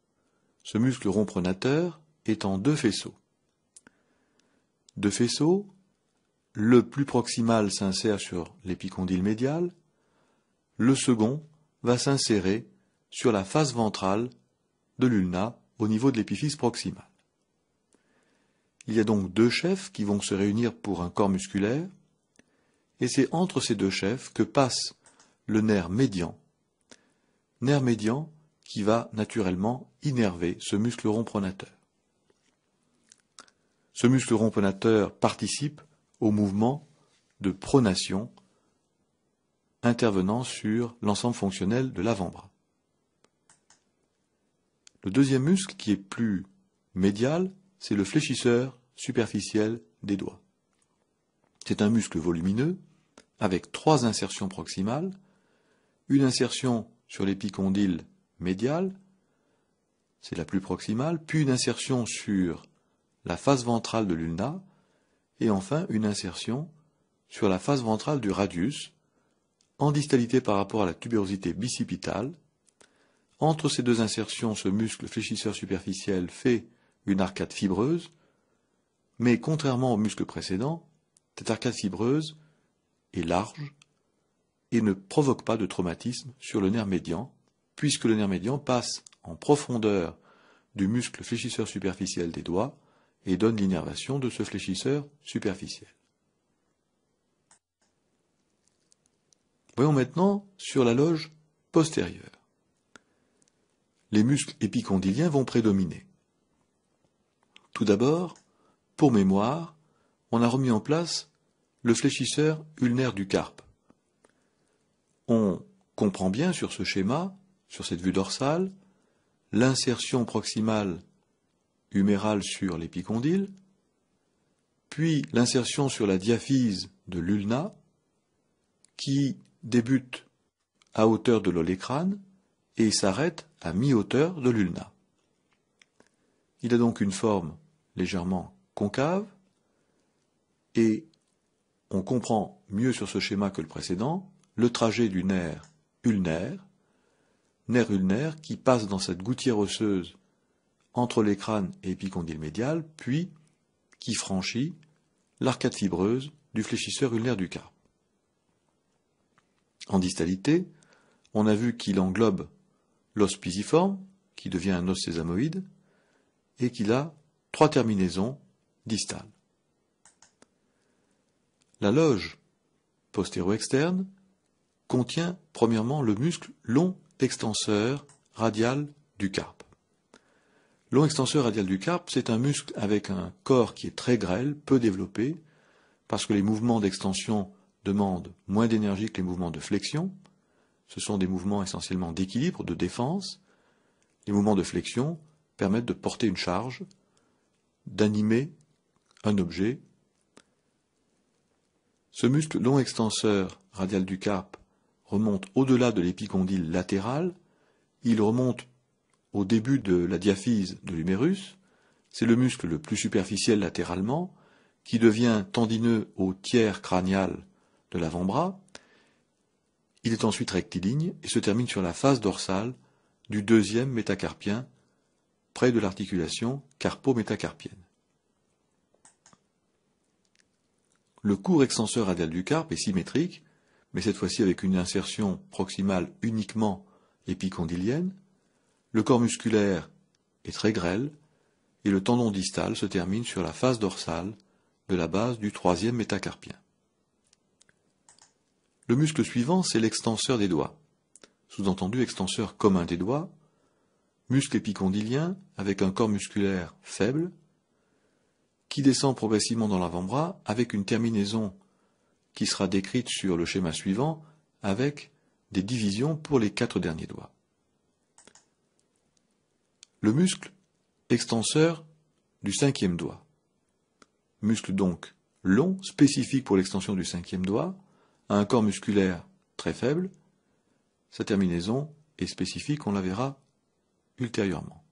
Ce muscle rond pronateur est en 2 faisceaux. 2 faisceaux, le plus proximal s'insère sur l'épicondyle médial, le second va s'insérer sur la face ventrale de l'ulna au niveau de l'épiphyse proximale. Il y a donc 2 chefs qui vont se réunir pour un corps musculaire, et c'est entre ces 2 chefs que passe le nerf médian qui va naturellement innerver ce muscle rond pronateur. Ce muscle rond pronateur participe au mouvement de pronation intervenant sur l'ensemble fonctionnel de l'avant-bras. Le 2e muscle, qui est plus médial, c'est le fléchisseur superficiel des doigts. C'est un muscle volumineux, avec 3 insertions proximales, une insertion sur l'épicondyle médial, c'est la plus proximale, puis une insertion sur la face ventrale de l'ulna, et enfin une insertion sur la face ventrale du radius, en distalité par rapport à la tubérosité bicipitale. Entre ces deux insertions, ce muscle fléchisseur superficiel fait une arcade fibreuse, mais contrairement au muscle précédent, cette arcade fibreuse est large et ne provoque pas de traumatisme sur le nerf médian, puisque le nerf médian passe en profondeur du muscle fléchisseur superficiel des doigts et donne l'innervation de ce fléchisseur superficiel. Voyons maintenant sur la loge postérieure. Les muscles épicondyliens vont prédominer. Tout d'abord, pour mémoire, on a remis en place le fléchisseur ulnaire du carpe. On comprend bien sur ce schéma, sur cette vue dorsale, l'insertion proximale humérale sur l'épicondyle, puis l'insertion sur la diaphyse de l'ulna, qui débute à hauteur de l'olécrâne et s'arrête à mi-hauteur de l'ulna. Il a donc une forme légèrement concave, et on comprend mieux sur ce schéma que le précédent le trajet du nerf ulnaire qui passe dans cette gouttière osseuse entre l'écrâne et l'épicondyle médial, puis qui franchit l'arcade fibreuse du fléchisseur ulnaire du carpe. En distalité, on a vu qu'il englobe l'os pisiforme, qui devient un os sésamoïde, et qu'il a 3 terminaisons distales. La loge postéro-externe contient premièrement le muscle long extenseur radial du carpe. Long extenseur radial du carpe, c'est un muscle avec un corps qui est très grêle, peu développé, parce que les mouvements d'extension demandent moins d'énergie que les mouvements de flexion. Ce sont des mouvements essentiellement d'équilibre, de défense. Les mouvements de flexion permettent de porter une charge, d'animer un objet. Ce muscle long extenseur radial du carpe remonte au-delà de l'épicondyle latéral, il remonte au début de la diaphyse de l'humérus, c'est le muscle le plus superficiel latéralement, qui devient tendineux au tiers crânial de l'avant-bras. Il est ensuite rectiligne et se termine sur la face dorsale du deuxième métacarpien, près de l'articulation carpo-métacarpienne. Le court extenseur radial du carpe est symétrique, mais cette fois-ci avec une insertion proximale uniquement épicondylienne. Le corps musculaire est très grêle et le tendon distal se termine sur la face dorsale de la base du troisième métacarpien. Le muscle suivant, c'est l'extenseur des doigts, sous-entendu extenseur commun des doigts, muscle épicondylien avec un corps musculaire faible, qui descend progressivement dans l'avant-bras avec une terminaison qui sera décrite sur le schéma suivant avec des divisions pour les 4 derniers doigts. Le muscle extenseur du 5e doigt. Muscle donc long, spécifique pour l'extension du 5e doigt, a un corps musculaire très faible. Sa terminaison est spécifique, on la verra ultérieurement.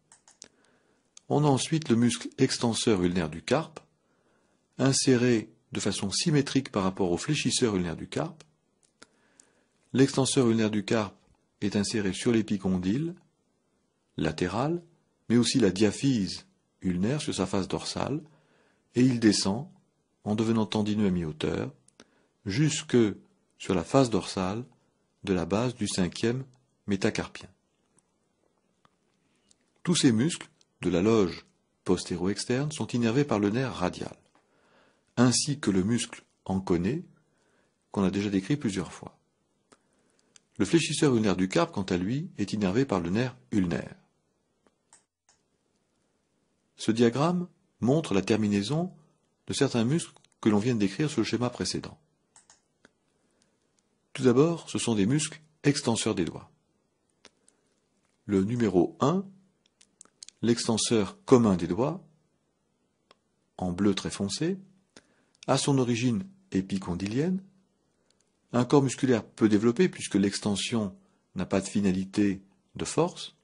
On a ensuite le muscle extenseur ulnaire du carpe, inséré de façon symétrique par rapport au fléchisseur ulnaire du carpe. L'extenseur ulnaire du carpe est inséré sur l'épicondyle latéral, mais aussi la diaphyse ulnaire sur sa face dorsale, et il descend, en devenant tendineux à mi-hauteur, jusque sur la face dorsale de la base du 5e métacarpien. Tous ces muscles de la loge postéro-externe sont innervés par le nerf radial, ainsi que le muscle enconé, qu'on a déjà décrit plusieurs fois. Le fléchisseur ulnaire du carpe, quant à lui, est innervé par le nerf ulnaire. Ce diagramme montre la terminaison de certains muscles que l'on vient de décrire sur le schéma précédent. Tout d'abord, ce sont des muscles extenseurs des doigts. Le numéro 1, l'extenseur commun des doigts, en bleu très foncé, a son origine épicondylienne, un corps musculaire peu développé puisque l'extension n'a pas de finalité de force.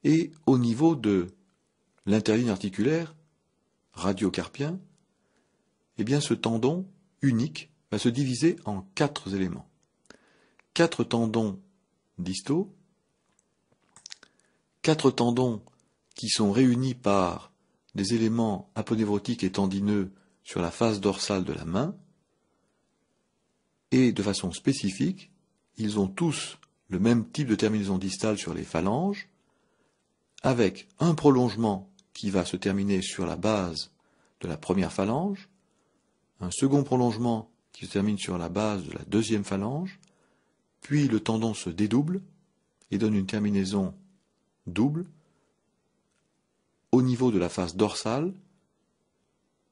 Et au niveau de l'interligne articulaire radiocarpien, eh bien ce tendon unique va se diviser en 4 éléments. 4 tendons distaux, 4 tendons qui sont réunis par des éléments aponevrotiques et tendineux sur la face dorsale de la main, et de façon spécifique, ils ont tous le même type de terminaison distale sur les phalanges, avec un prolongement qui va se terminer sur la base de la première phalange, un second prolongement qui se termine sur la base de la deuxième phalange, puis le tendon se dédouble et donne une terminaison double au niveau de la face dorsale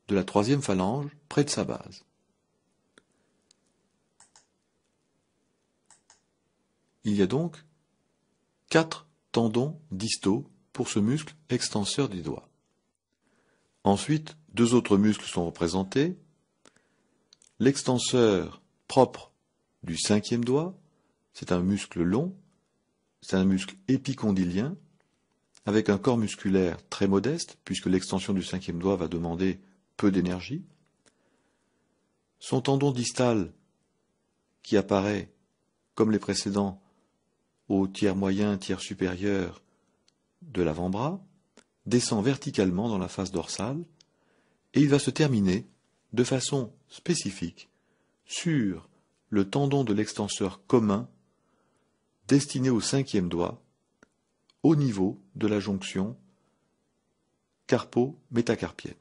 de la troisième phalange près de sa base. Il y a donc 4 tendons distaux pour ce muscle extenseur des doigts. Ensuite, 2 autres muscles sont représentés. L'extenseur propre du 5e doigt, c'est un muscle long, c'est un muscle épicondylien, avec un corps musculaire très modeste, puisque l'extension du 5e doigt va demander peu d'énergie. Son tendon distal, qui apparaît, comme les précédents, au tiers moyen, tiers supérieur de l'avant-bras, descend verticalement dans la face dorsale, et il va se terminer de façon spécifique sur le tendon de l'extenseur commun destiné au 5e doigt, au niveau de la jonction carpo-métacarpienne.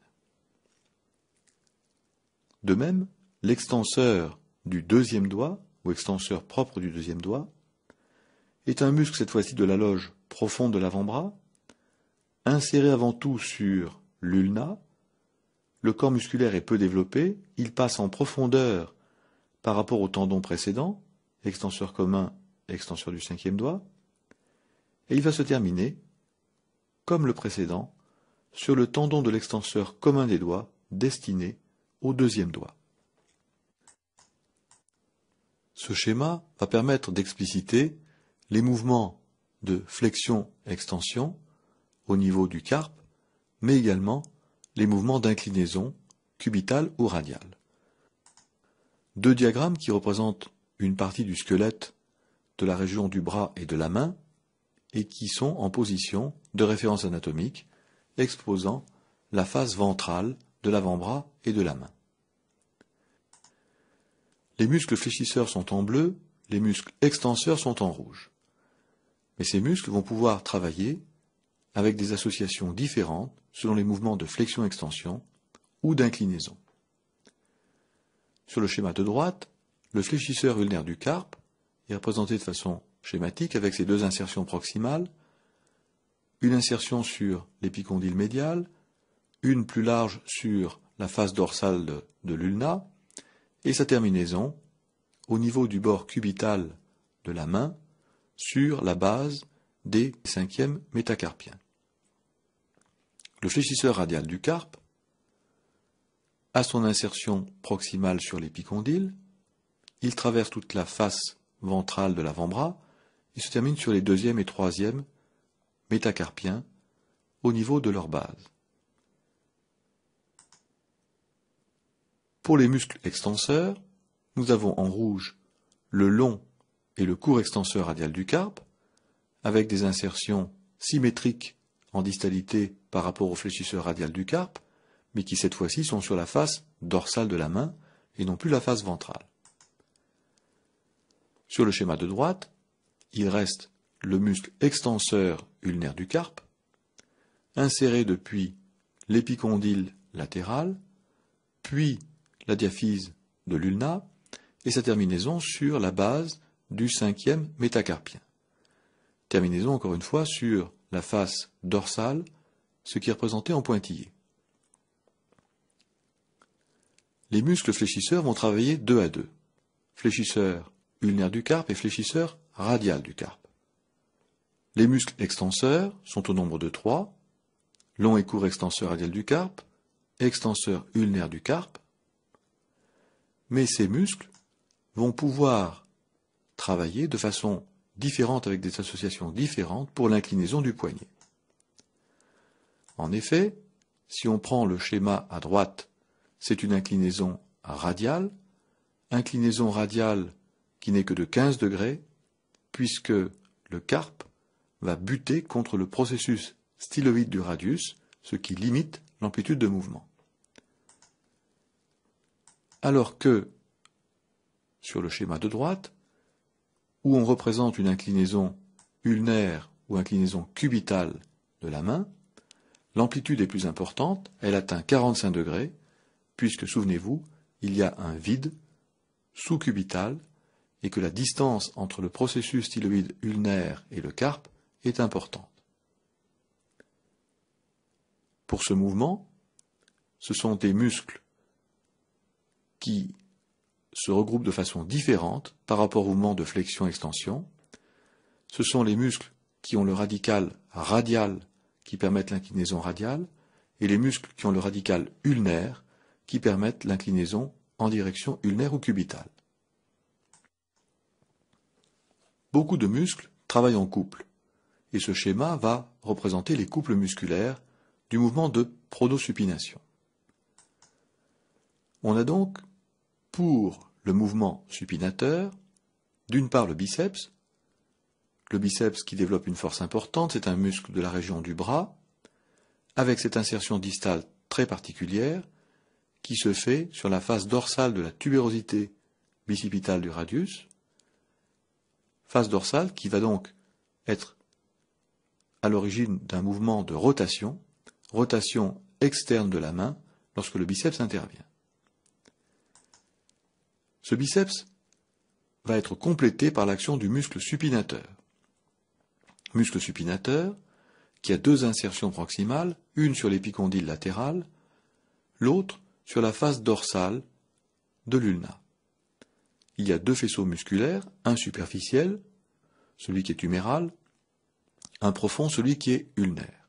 De même, l'extenseur du 2e doigt, ou extenseur propre du 2e doigt, est un muscle cette fois-ci de la loge profonde de l'avant-bras, inséré avant tout sur l'ulna. Le corps musculaire est peu développé, il passe en profondeur par rapport au tendon précédent, extenseur commun, extenseur du 5e doigt, et il va se terminer, comme le précédent, sur le tendon de l'extenseur commun des doigts, destiné au 2e doigt. Ce schéma va permettre d'expliciter les mouvements de flexion-extension au niveau du carpe, mais également les mouvements d'inclinaison cubitale ou radiale. 2 diagrammes qui représentent une partie du squelette de la région du bras et de la main et qui sont en position de référence anatomique exposant la face ventrale de l'avant-bras et de la main. Les muscles fléchisseurs sont en bleu, les muscles extenseurs sont en rouge. Mais ces muscles vont pouvoir travailler avec des associations différentes selon les mouvements de flexion-extension ou d'inclinaison. Sur le schéma de droite, le fléchisseur ulnaire du carpe est représenté de façon schématique avec ses 2 insertions proximales, une insertion sur l'épicondyle médial, une plus large sur la face dorsale de l'ulna, et sa terminaison au niveau du bord cubital de la main sur la base des 5e métacarpiens. Le fléchisseur radial du carpe a son insertion proximale sur l'épicondyle, il traverse toute la face ventrale de l'avant-bras et se termine sur les 2e et 3e métacarpiens au niveau de leur base. Pour les muscles extenseurs, nous avons en rouge le long et le court extenseur radial du carpe, avec des insertions symétriques en distalité par rapport au fléchisseur radial du carpe, mais qui cette fois-ci sont sur la face dorsale de la main et non plus la face ventrale. Sur le schéma de droite, il reste le muscle extenseur ulnaire du carpe, inséré depuis l'épicondyle latéral, puis la diaphyse de l'ulna, et sa terminaison sur la base du 5e métacarpien. Terminaison encore une fois sur la face dorsale, ce qui est représenté en pointillé. Les muscles fléchisseurs vont travailler 2 à 2. Fléchisseur ulnaire du carpe et fléchisseur radial du carpe. Les muscles extenseurs sont au nombre de 3, long et court extenseur radial du carpe, extenseur ulnaire du carpe, mais ces muscles vont pouvoir travailler de façon différente avec des associations différentes pour l'inclinaison du poignet. En effet, si on prend le schéma à droite, c'est une inclinaison radiale qui n'est que de 15 degrés, puisque le carpe va buter contre le processus styloïde du radius, ce qui limite l'amplitude de mouvement. Alors que, sur le schéma de droite, où on représente une inclinaison ulnaire ou inclinaison cubitale de la main, l'amplitude est plus importante, elle atteint 45 degrés, puisque, souvenez-vous, il y a un vide sous-cubital et que la distance entre le processus styloïde ulnaire et le carpe est importante. Pour ce mouvement, ce sont des muscles qui se regroupent de façon différente par rapport au mouvement de flexion-extension. Ce sont les muscles qui ont le radical radial qui permettent l'inclinaison radiale et les muscles qui ont le radical ulnaire qui permettent l'inclinaison en direction ulnaire ou cubitale. Beaucoup de muscles travaillent en couple, et ce schéma va représenter les couples musculaires du mouvement de prodosupination. On a donc, pour le mouvement supinateur, d'une part le biceps qui développe une force importante, c'est un muscle de la région du bras, avec cette insertion distale très particulière, qui se fait sur la face dorsale de la tubérosité bicipitale du radius, face dorsale qui va donc être à l'origine d'un mouvement de rotation externe de la main lorsque le biceps intervient. Ce biceps va être complété par l'action du muscle supinateur. Muscle supinateur qui a deux insertions proximales, une sur l'épicondyle latéral, l'autre sur la face dorsale de l'ulna. Il y a deux faisceaux musculaires, un superficiel, celui qui est huméral, un profond, celui qui est ulnaire.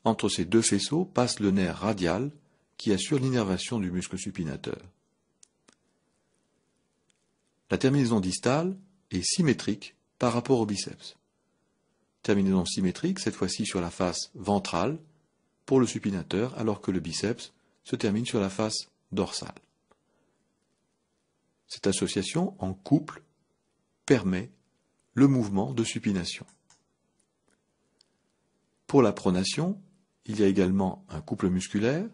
Entre ces deux faisceaux passe le nerf radial qui assure l'innervation du muscle supinateur. La terminaison distale est symétrique par rapport au biceps. Terminaison symétrique, cette fois-ci sur la face ventrale, pour le supinateur, alors que le biceps se termine sur la face dorsale. Cette association en couple permet le mouvement de supination. Pour la pronation, il y a également un couple musculaire,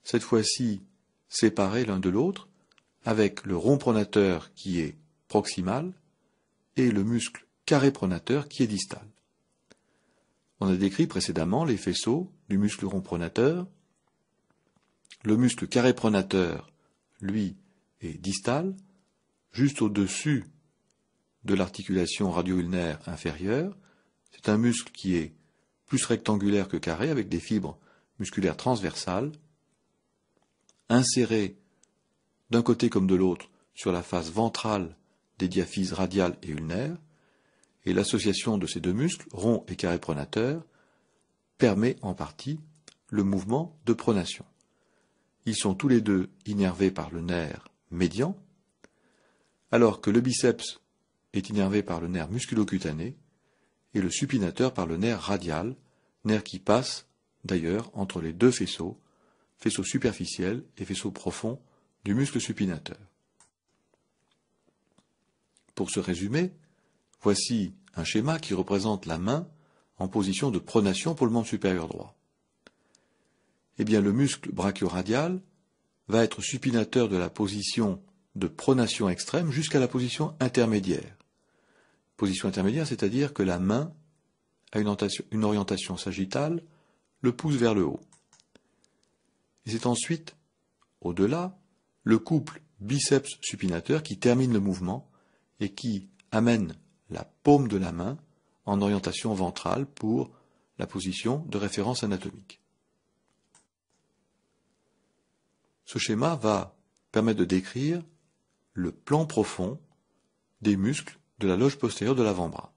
cette fois-ci séparés l'un de l'autre, avec le rond pronateur qui est proximal et le muscle carré pronateur qui est distal. On a décrit précédemment les faisceaux du muscle rond pronateur. Le muscle carré pronateur, lui, est distal, juste au-dessus de l'articulation radio-ulnaire inférieure. C'est un muscle qui est plus rectangulaire que carré, avec des fibres musculaires transversales, insérées d'un côté comme de l'autre sur la face ventrale des diaphyses radiales et ulnaires, et l'association de ces deux muscles, rond et carré pronateur, permet en partie le mouvement de pronation. Ils sont tous les deux innervés par le nerf médian, alors que le biceps est innervé par le nerf musculocutané et le supinateur par le nerf radial, nerf qui passe d'ailleurs entre les deux faisceaux, faisceau superficiel et faisceau profond du muscle supinateur. Pour ce résumé, voici un schéma qui représente la main en position de pronation pour le membre supérieur droit. Eh bien, le muscle brachioradial va être supinateur de la position de pronation extrême jusqu'à la position intermédiaire. Position intermédiaire, c'est-à-dire que la main a une orientation sagittale, le pouce vers le haut. Et c'est ensuite, au-delà, le couple biceps supinateur qui termine le mouvement et qui amène la paume de la main en orientation ventrale pour la position de référence anatomique. Ce schéma va permettre de décrire le plan profond des muscles de la loge postérieure de l'avant-bras.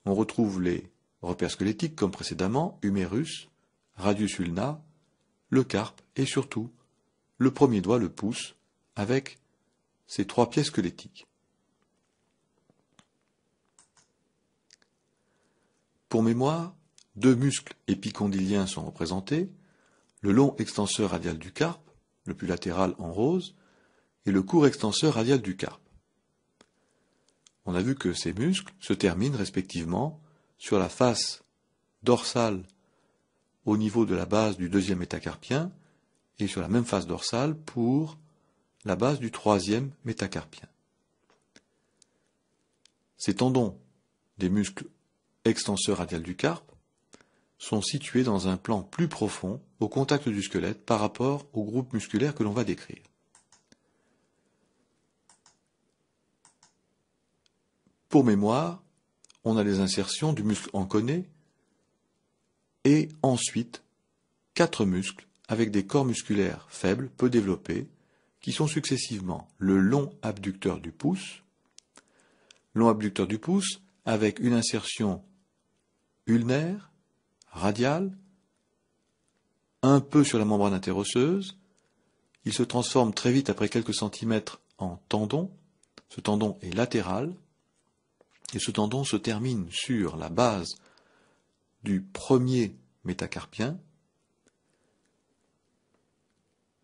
On retrouve les repères squelettiques comme précédemment, humérus, radius ulna, le carpe et surtout le premier doigt, le pouce, avec ses trois pièces squelettiques. Pour mémoire, deux muscles épicondyliens sont représentés, le long extenseur radial du carpe, le plus latéral en rose, et le court extenseur radial du carpe. On a vu que ces muscles se terminent respectivement sur la face dorsale au niveau de la base du deuxième métacarpien et sur la même face dorsale pour la base du troisième métacarpien. Ces tendons des muscles extenseurs radial du carpe sont situés dans un plan plus profond au contact du squelette par rapport au groupe musculaire que l'on va décrire. Pour mémoire, on a les insertions du muscle enconé et ensuite 4 muscles avec des corps musculaires faibles, peu développés, qui sont successivement le long abducteur du pouce avec une insertion ulnaire, radiale, un peu sur la membrane interosseuse. Il se transforme très vite après quelques centimètres en tendon. Ce tendon est latéral et ce tendon se termine sur la base du premier métacarpien.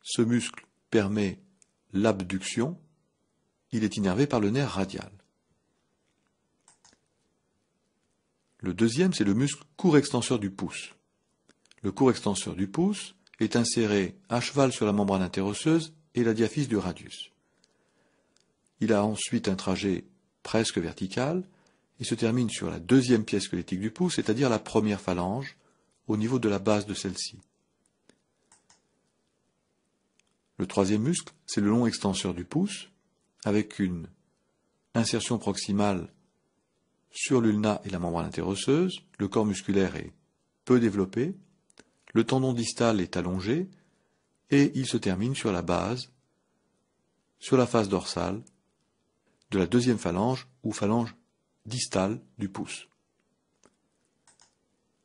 Ce muscle permet l'abduction. Il est innervé par le nerf radial. Le deuxième, c'est le muscle court extenseur du pouce. Le court extenseur du pouce est inséré à cheval sur la membrane interosseuse et la diaphyse du radius. Il a ensuite un trajet presque vertical et se termine sur la deuxième pièce squelettique du pouce, c'est-à-dire la première phalange, au niveau de la base de celle-ci. Le troisième muscle, c'est le long extenseur du pouce, avec une insertion proximale sur l'ulna et la membrane interosseuse. Le corps musculaire est peu développé, le tendon distal est allongé, et il se termine sur la base, sur la face dorsale, de la deuxième phalange ou phalange distale du pouce.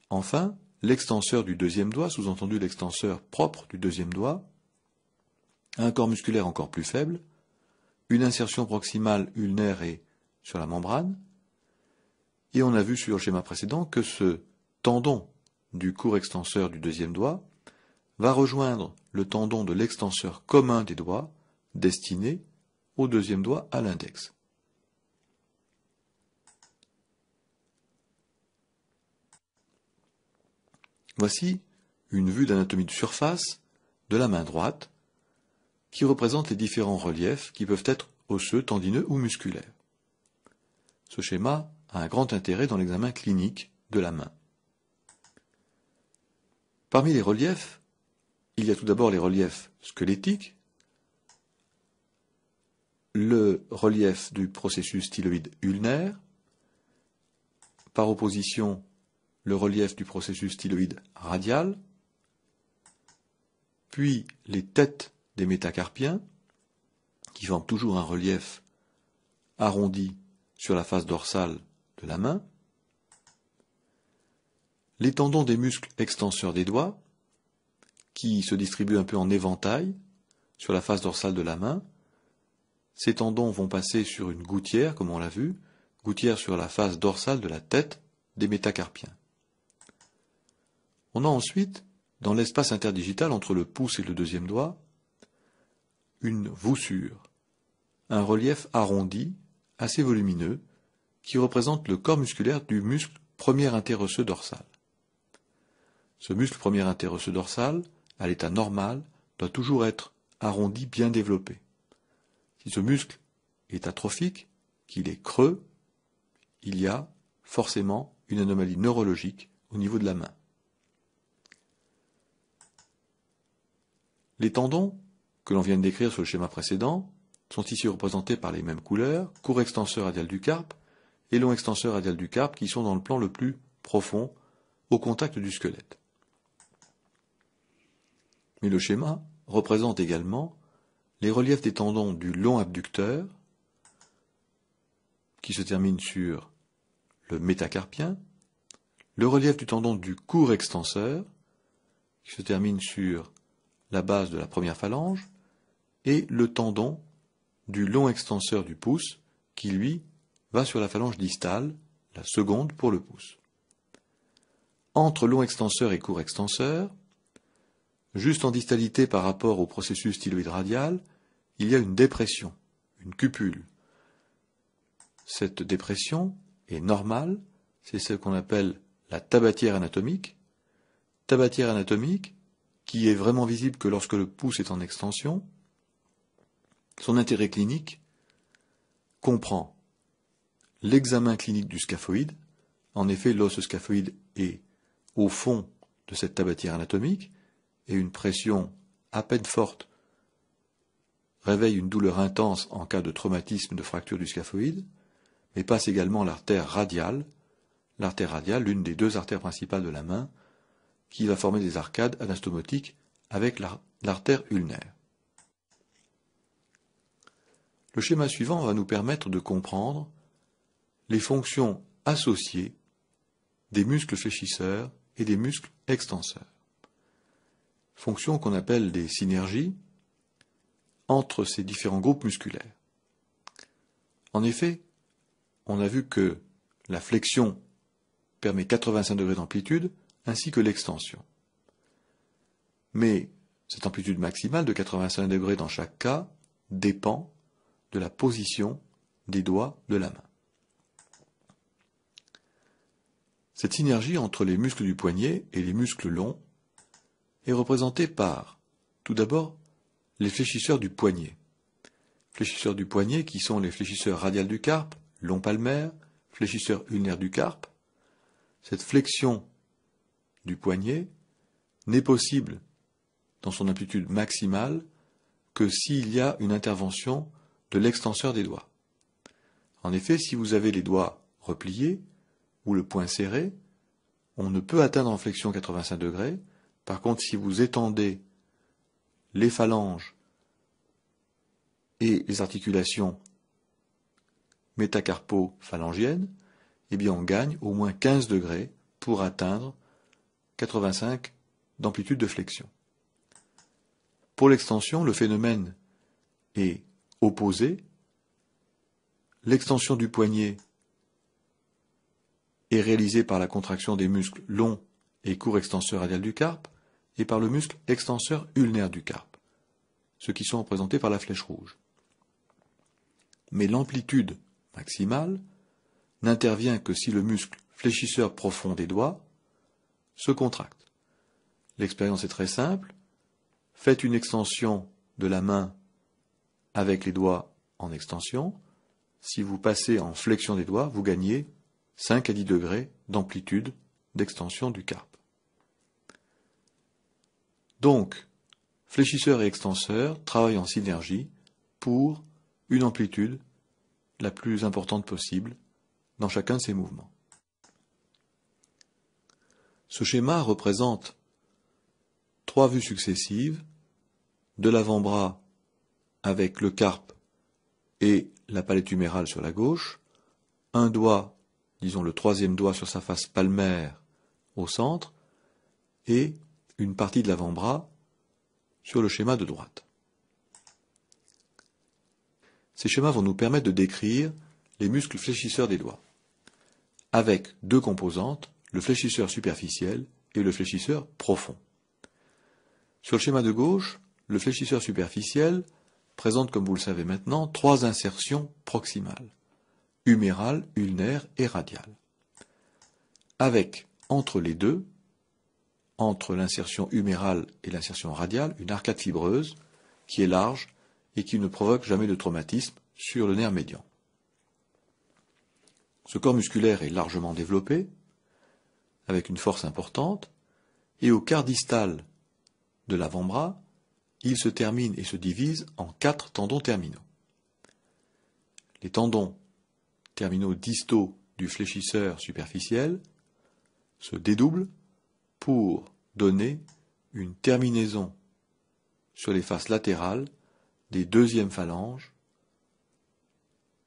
Enfin, l'extenseur du deuxième doigt, sous-entendu l'extenseur propre du deuxième doigt, a un corps musculaire encore plus faible, une insertion proximale ulnaire et sur la membrane, et on a vu sur le schéma précédent que ce tendon du court extenseur du deuxième doigt va rejoindre le tendon de l'extenseur commun des doigts destiné au deuxième doigt à l'index. Voici une vue d'anatomie de surface de la main droite qui représente les différents reliefs qui peuvent être osseux, tendineux ou musculaires. Ce schéma a un grand intérêt dans l'examen clinique de la main. Parmi les reliefs, il y a tout d'abord les reliefs squelettiques, le relief du processus styloïde ulnaire, par opposition le relief du processus styloïde radial, puis les têtes des métacarpiens, qui forment toujours un relief arrondi sur la face dorsale de la main, les tendons des muscles extenseurs des doigts, qui se distribuent un peu en éventail sur la face dorsale de la main. Ces tendons vont passer sur une gouttière, comme on l'a vu, gouttière sur la face dorsale de la tête des métacarpiens. On a ensuite, dans l'espace interdigital entre le pouce et le deuxième doigt, une voussure, un relief arrondi, assez volumineux, qui représente le corps musculaire du muscle premier interosseux dorsal. Ce muscle premier interosseux dorsal, à l'état normal, doit toujours être arrondi, bien développé. Si ce muscle est atrophique, qu'il est creux, il y a forcément une anomalie neurologique au niveau de la main. Les tendons, que l'on vient de décrire sur le schéma précédent, sont ici représentés par les mêmes couleurs, court extenseur radial du carpe et long extenseur radial du carpe, qui sont dans le plan le plus profond, au contact du squelette. Mais le schéma représente également les reliefs des tendons du long abducteur, qui se termine sur le métacarpien, le relief du tendon du court extenseur, qui se termine sur la base de la première phalange, et le tendon du long extenseur du pouce, qui lui va sur la phalange distale, la seconde pour le pouce. entre long extenseur et court extenseur, juste en distalité par rapport au processus styloïde radial, il y a une dépression, une cupule. Cette dépression est normale, c'est ce qu'on appelle la tabatière anatomique qui est vraiment visible que lorsque le pouce est en extension. Son intérêt clinique comprend l'examen clinique du scaphoïde. En effet, l'os scaphoïde est au fond de cette tabatière anatomique et une pression à peine forte réveille une douleur intense en cas de traumatisme de fracture du scaphoïde, mais passe également l'artère radiale, l'une des deux artères principales de la main, qui va former des arcades anastomotiques avec l'artère ulnaire. Le schéma suivant va nous permettre de comprendre les fonctions associées des muscles fléchisseurs et des muscles extenseurs. Fonctions qu'on appelle des synergies entre ces différents groupes musculaires. En effet, on a vu que la flexion permet 85 degrés d'amplitude ainsi que l'extension. Mais cette amplitude maximale de 85 degrés dans chaque cas dépend de la position des doigts de la main. Cette synergie entre les muscles du poignet et les muscles longs est représentée par, tout d'abord, les fléchisseurs du poignet. Fléchisseurs du poignet qui sont les fléchisseurs radiales du carpe, long palmaire, fléchisseurs ulnaires du carpe. Cette flexion du poignet n'est possible dans son amplitude maximale que s'il y a une intervention de l'extenseur des doigts. En effet, si vous avez les doigts repliés ou le poing serré, on ne peut atteindre en flexion 85 degrés. Par contre, si vous étendez les phalanges et les articulations métacarpo-phalangiennes, eh bien on gagne au moins 15 degrés pour atteindre 85 d'amplitude de flexion. Pour l'extension, le phénomène est opposé. L'extension du poignet est réalisée par la contraction des muscles longs et courts extenseurs radial du carpe et par le muscle extenseur ulnaire du carpe, ceux qui sont représentés par la flèche rouge. Mais l'amplitude maximale n'intervient que si le muscle fléchisseur profond des doigts se contracte. L'expérience est très simple. Faites une extension de la main avec les doigts en extension. Si vous passez en flexion des doigts, vous gagnez 5 à 10 degrés d'amplitude d'extension du carpe. Donc, fléchisseur et extenseur travaillent en synergie pour une amplitude la plus importante possible dans chacun de ces mouvements. Ce schéma représente 3 vues successives de l'avant-bras avec le carpe et la palette humérale sur la gauche, un doigt, disons le 3e doigt sur sa face palmaire au centre, et une partie de l'avant-bras sur le schéma de droite. Ces schémas vont nous permettre de décrire les muscles fléchisseurs des doigts, avec 2 composantes, le fléchisseur superficiel et le fléchisseur profond. Sur le schéma de gauche, le fléchisseur superficiel présente, comme vous le savez maintenant, 3 insertions proximales, humérale, ulnaire et radiale, avec, entre les deux, entre l'insertion humérale et l'insertion radiale, une arcade fibreuse qui est large et qui ne provoque jamais de traumatisme sur le nerf médian. Ce corps musculaire est largement développé, avec une force importante, et au quart distal de l'avant-bras, il se termine et se divise en 4 tendons terminaux. Les tendons terminaux distaux du fléchisseur superficiel se dédoublent pour donner une terminaison sur les faces latérales des 2e phalanges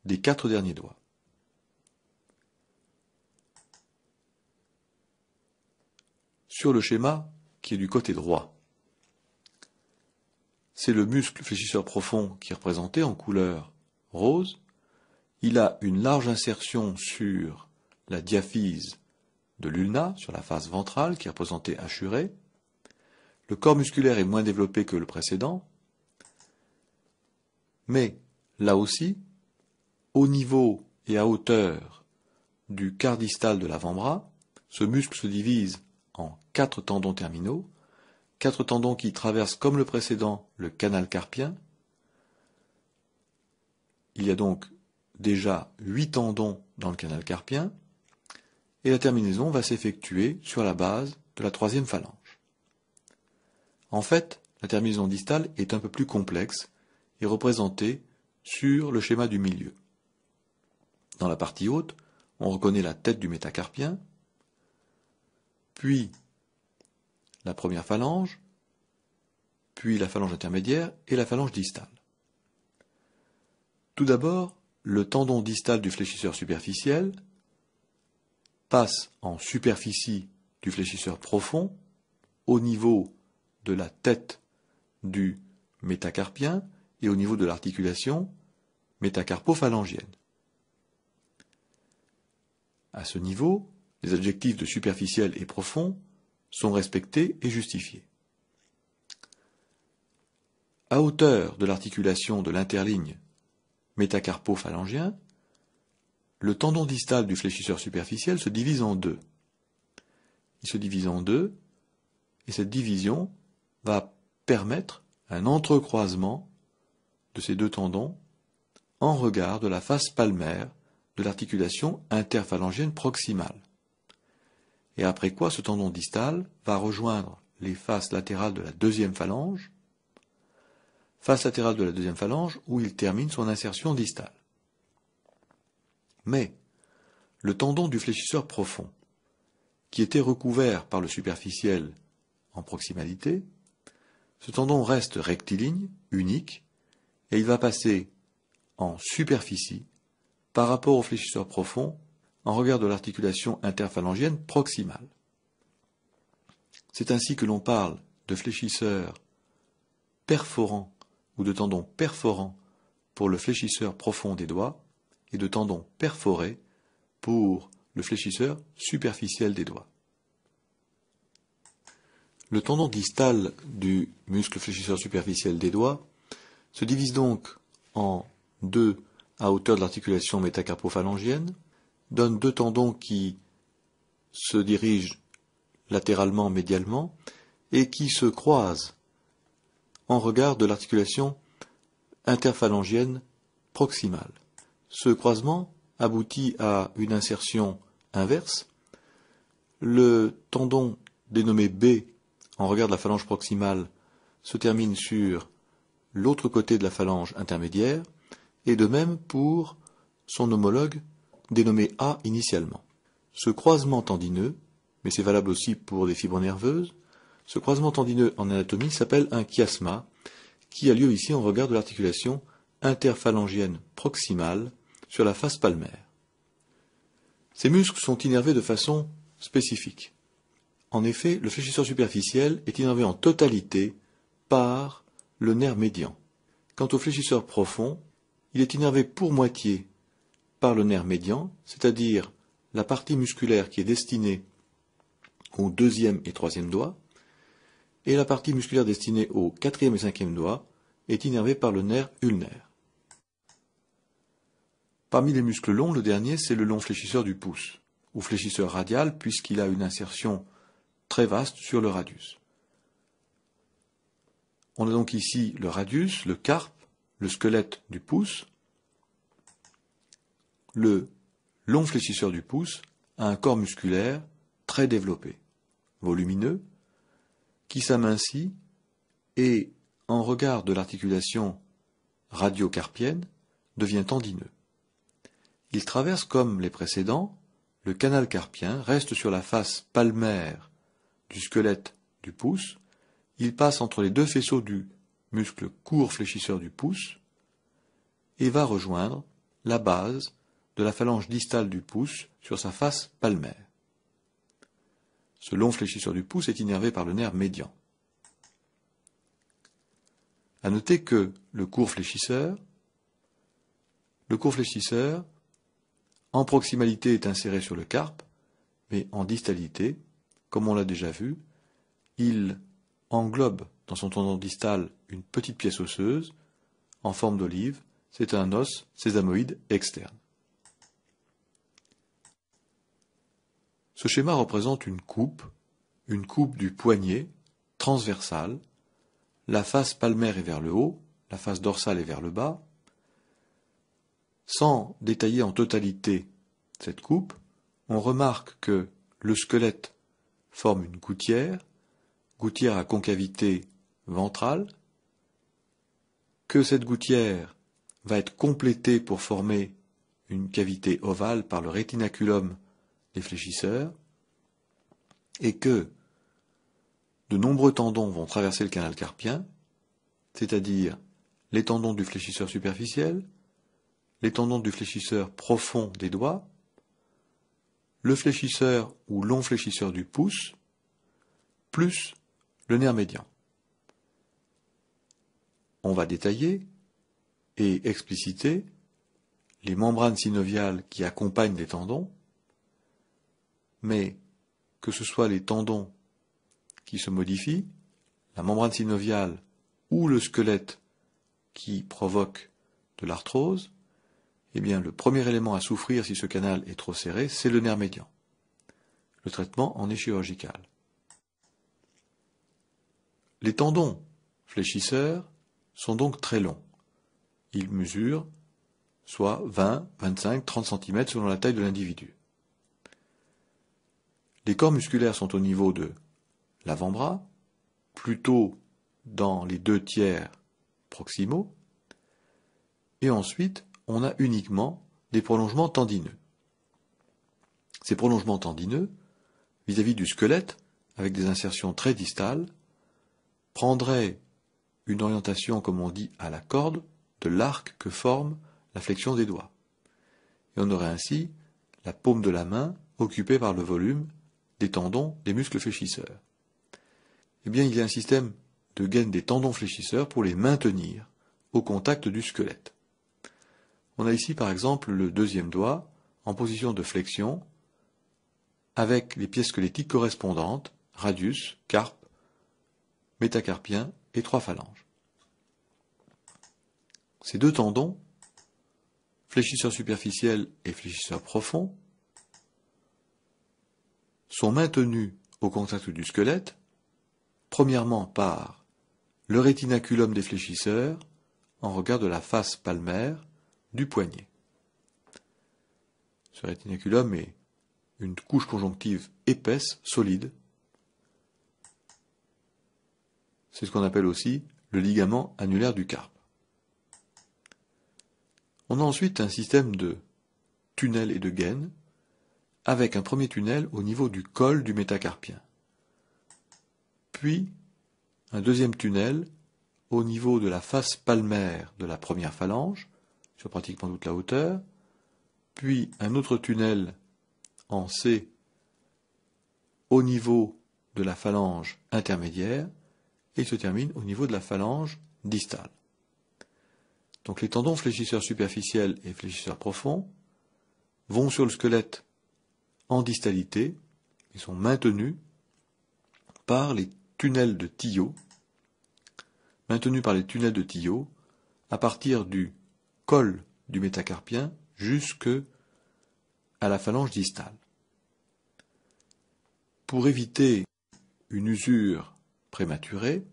des 4 derniers doigts. Sur le schéma qui est du côté droit, c'est le muscle fléchisseur profond qui est représenté en couleur rose. Il a une large insertion sur la diaphyse de l'ulna, sur la face ventrale, qui est représentée hachurée. Le corps musculaire est moins développé que le précédent, mais là aussi, au niveau et à hauteur du quart distal de l'avant-bras, ce muscle se divise en 4 tendons terminaux, 4 tendons qui traversent comme le précédent le canal carpien. Il y a donc déjà 8 tendons dans le canal carpien, et la terminaison va s'effectuer sur la base de la 3e phalange. En fait, la terminaison distale est un peu plus complexe et représentée sur le schéma du milieu. Dans la partie haute, on reconnaît la tête du métacarpien, puis la première phalange, puis la phalange intermédiaire et la phalange distale. Tout d'abord, le tendon distal du fléchisseur superficiel passe en superficie du fléchisseur profond au niveau de la tête du métacarpien et au niveau de l'articulation métacarpophalangienne. À ce niveau, les adjectifs de superficiel et profond sont respectés et justifiés. À hauteur de l'articulation de l'interligne métacarpophalangien, le tendon distal du fléchisseur superficiel se divise en deux. Il se divise en deux, et cette division va permettre un entrecroisement de ces deux tendons en regard de la face palmaire de l'articulation interphalangienne proximale. Et après quoi ce tendon distal va rejoindre les faces latérales de la 2e phalange, face latérale de la 2e phalange où il termine son insertion distale. Mais le tendon du fléchisseur profond, qui était recouvert par le superficiel en proximalité, ce tendon reste rectiligne, unique, et il va passer en superficie par rapport au fléchisseur profond en regard de l'articulation interphalangienne proximale. C'est ainsi que l'on parle de fléchisseur perforant ou de tendon perforant pour le fléchisseur profond des doigts et de tendon perforé pour le fléchisseur superficiel des doigts. Le tendon distal du muscle fléchisseur superficiel des doigts se divise donc en deux à hauteur de l'articulation métacarpophalangienne, donne deux tendons qui se dirigent latéralement, médialement, et qui se croisent en regard de l'articulation interphalangienne proximale. Ce croisement aboutit à une insertion inverse. Le tendon dénommé B en regard de la phalange proximale se termine sur l'autre côté de la phalange intermédiaire, et de même pour son homologue dénommé A initialement. Ce croisement tendineux, mais c'est valable aussi pour des fibres nerveuses, ce croisement tendineux en anatomie s'appelle un chiasma, qui a lieu ici en regard de l'articulation interphalangienne proximale sur la face palmaire. Ces muscles sont innervés de façon spécifique. En effet, le fléchisseur superficiel est innervé en totalité par le nerf médian. Quant au fléchisseur profond, il est innervé pour moitié par le nerf médian, c'est-à-dire la partie musculaire qui est destinée au 2e et 3e doigt, et la partie musculaire destinée au 4e et 5e doigt est innervée par le nerf ulnaire. Parmi les muscles longs, le dernier, c'est le long fléchisseur du pouce, ou fléchisseur radial, puisqu'il a une insertion très vaste sur le radius. On a donc ici le radius, le carpe, le squelette du pouce. Le long fléchisseur du pouce a un corps musculaire très développé, volumineux, qui s'amincit et, en regard de l'articulation radiocarpienne, devient tendineux. Il traverse, comme les précédents, le canal carpien, reste sur la face palmaire du squelette du pouce, il passe entre les deux faisceaux du muscle court fléchisseur du pouce et va rejoindre la base de la phalange distale du pouce sur sa face palmaire. Ce long fléchisseur du pouce est innervé par le nerf médian. À noter que le court fléchisseur, en proximalité est inséré sur le carpe mais en distalité, comme on l'a déjà vu, il englobe dans son tendon distal une petite pièce osseuse en forme d'olive, c'est un os sésamoïde externe. Ce schéma représente une coupe du poignet transversale, la face palmaire est vers le haut, la face dorsale est vers le bas. Sans détailler en totalité cette coupe, on remarque que le squelette forme une gouttière à concavité ventrale, que cette gouttière va être complétée pour former une cavité ovale par le rétinaculum des fléchisseurs, et que de nombreux tendons vont traverser le canal carpien, c'est-à-dire les tendons du fléchisseur superficiel, les tendons du fléchisseur profond des doigts, le fléchisseur ou long fléchisseur du pouce, plus le nerf médian. On va détailler et expliciter les membranes synoviales qui accompagnent les tendons, mais que ce soit les tendons qui se modifient, la membrane synoviale ou le squelette qui provoque de l'arthrose, eh bien, le premier élément à souffrir si ce canal est trop serré, c'est le nerf médian. Le traitement en est chirurgical. Les tendons fléchisseurs sont donc très longs. Ils mesurent soit 20, 25, 30 cm selon la taille de l'individu. Les corps musculaires sont au niveau de l'avant-bras, plutôt dans les 2/3 proximaux, et ensuite on a uniquement des prolongements tendineux. Ces prolongements tendineux, vis-à-vis du squelette, avec des insertions très distales, prendraient une orientation, comme on dit, à la corde de l'arc que forme la flexion des doigts. Et on aurait ainsi la paume de la main occupée par le volume des tendons des muscles fléchisseurs. Eh bien, il y a un système de gaine des tendons fléchisseurs pour les maintenir au contact du squelette. On a ici par exemple le deuxième doigt en position de flexion avec les pièces squelettiques correspondantes, radius, carpe, métacarpien et 3 phalanges. Ces deux tendons, fléchisseur superficiel et fléchisseur profond, sont maintenus au contact du squelette, premièrement par le rétinaculum des fléchisseurs en regard de la face palmaire du poignet. Ce rétinaculum est une couche conjonctive épaisse, solide. C'est ce qu'on appelle aussi le ligament annulaire du carpe. On a ensuite un système de tunnels et de gaines, avec un premier tunnel au niveau du col du métacarpien, puis un deuxième tunnel au niveau de la face palmaire de la première phalange, sur pratiquement toute la hauteur, puis un autre tunnel en C au niveau de la phalange intermédiaire, et il se termine au niveau de la phalange distale. Donc les tendons fléchisseurs superficiels et fléchisseurs profonds vont sur le squelette en distalité, ils sont maintenus par les tunnels de Tillot, à partir du col du métacarpien jusque à la phalange distale. Pour éviter une usure prématurée,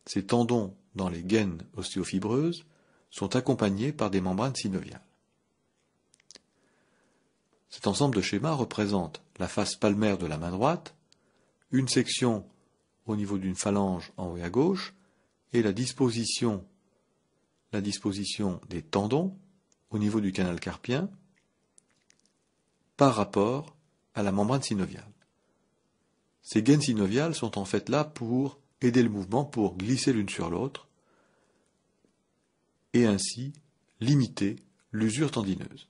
ces tendons dans les gaines ostéofibreuses sont accompagnés par des membranes synoviales. Cet ensemble de schémas représente la face palmaire de la main droite, une section au niveau d'une phalange en haut et à gauche, et la disposition des tendons au niveau du canal carpien par rapport à la membrane synoviale. Ces gaines synoviales sont en fait là pour aider le mouvement, pour glisser l'une sur l'autre, et ainsi limiter l'usure tendineuse.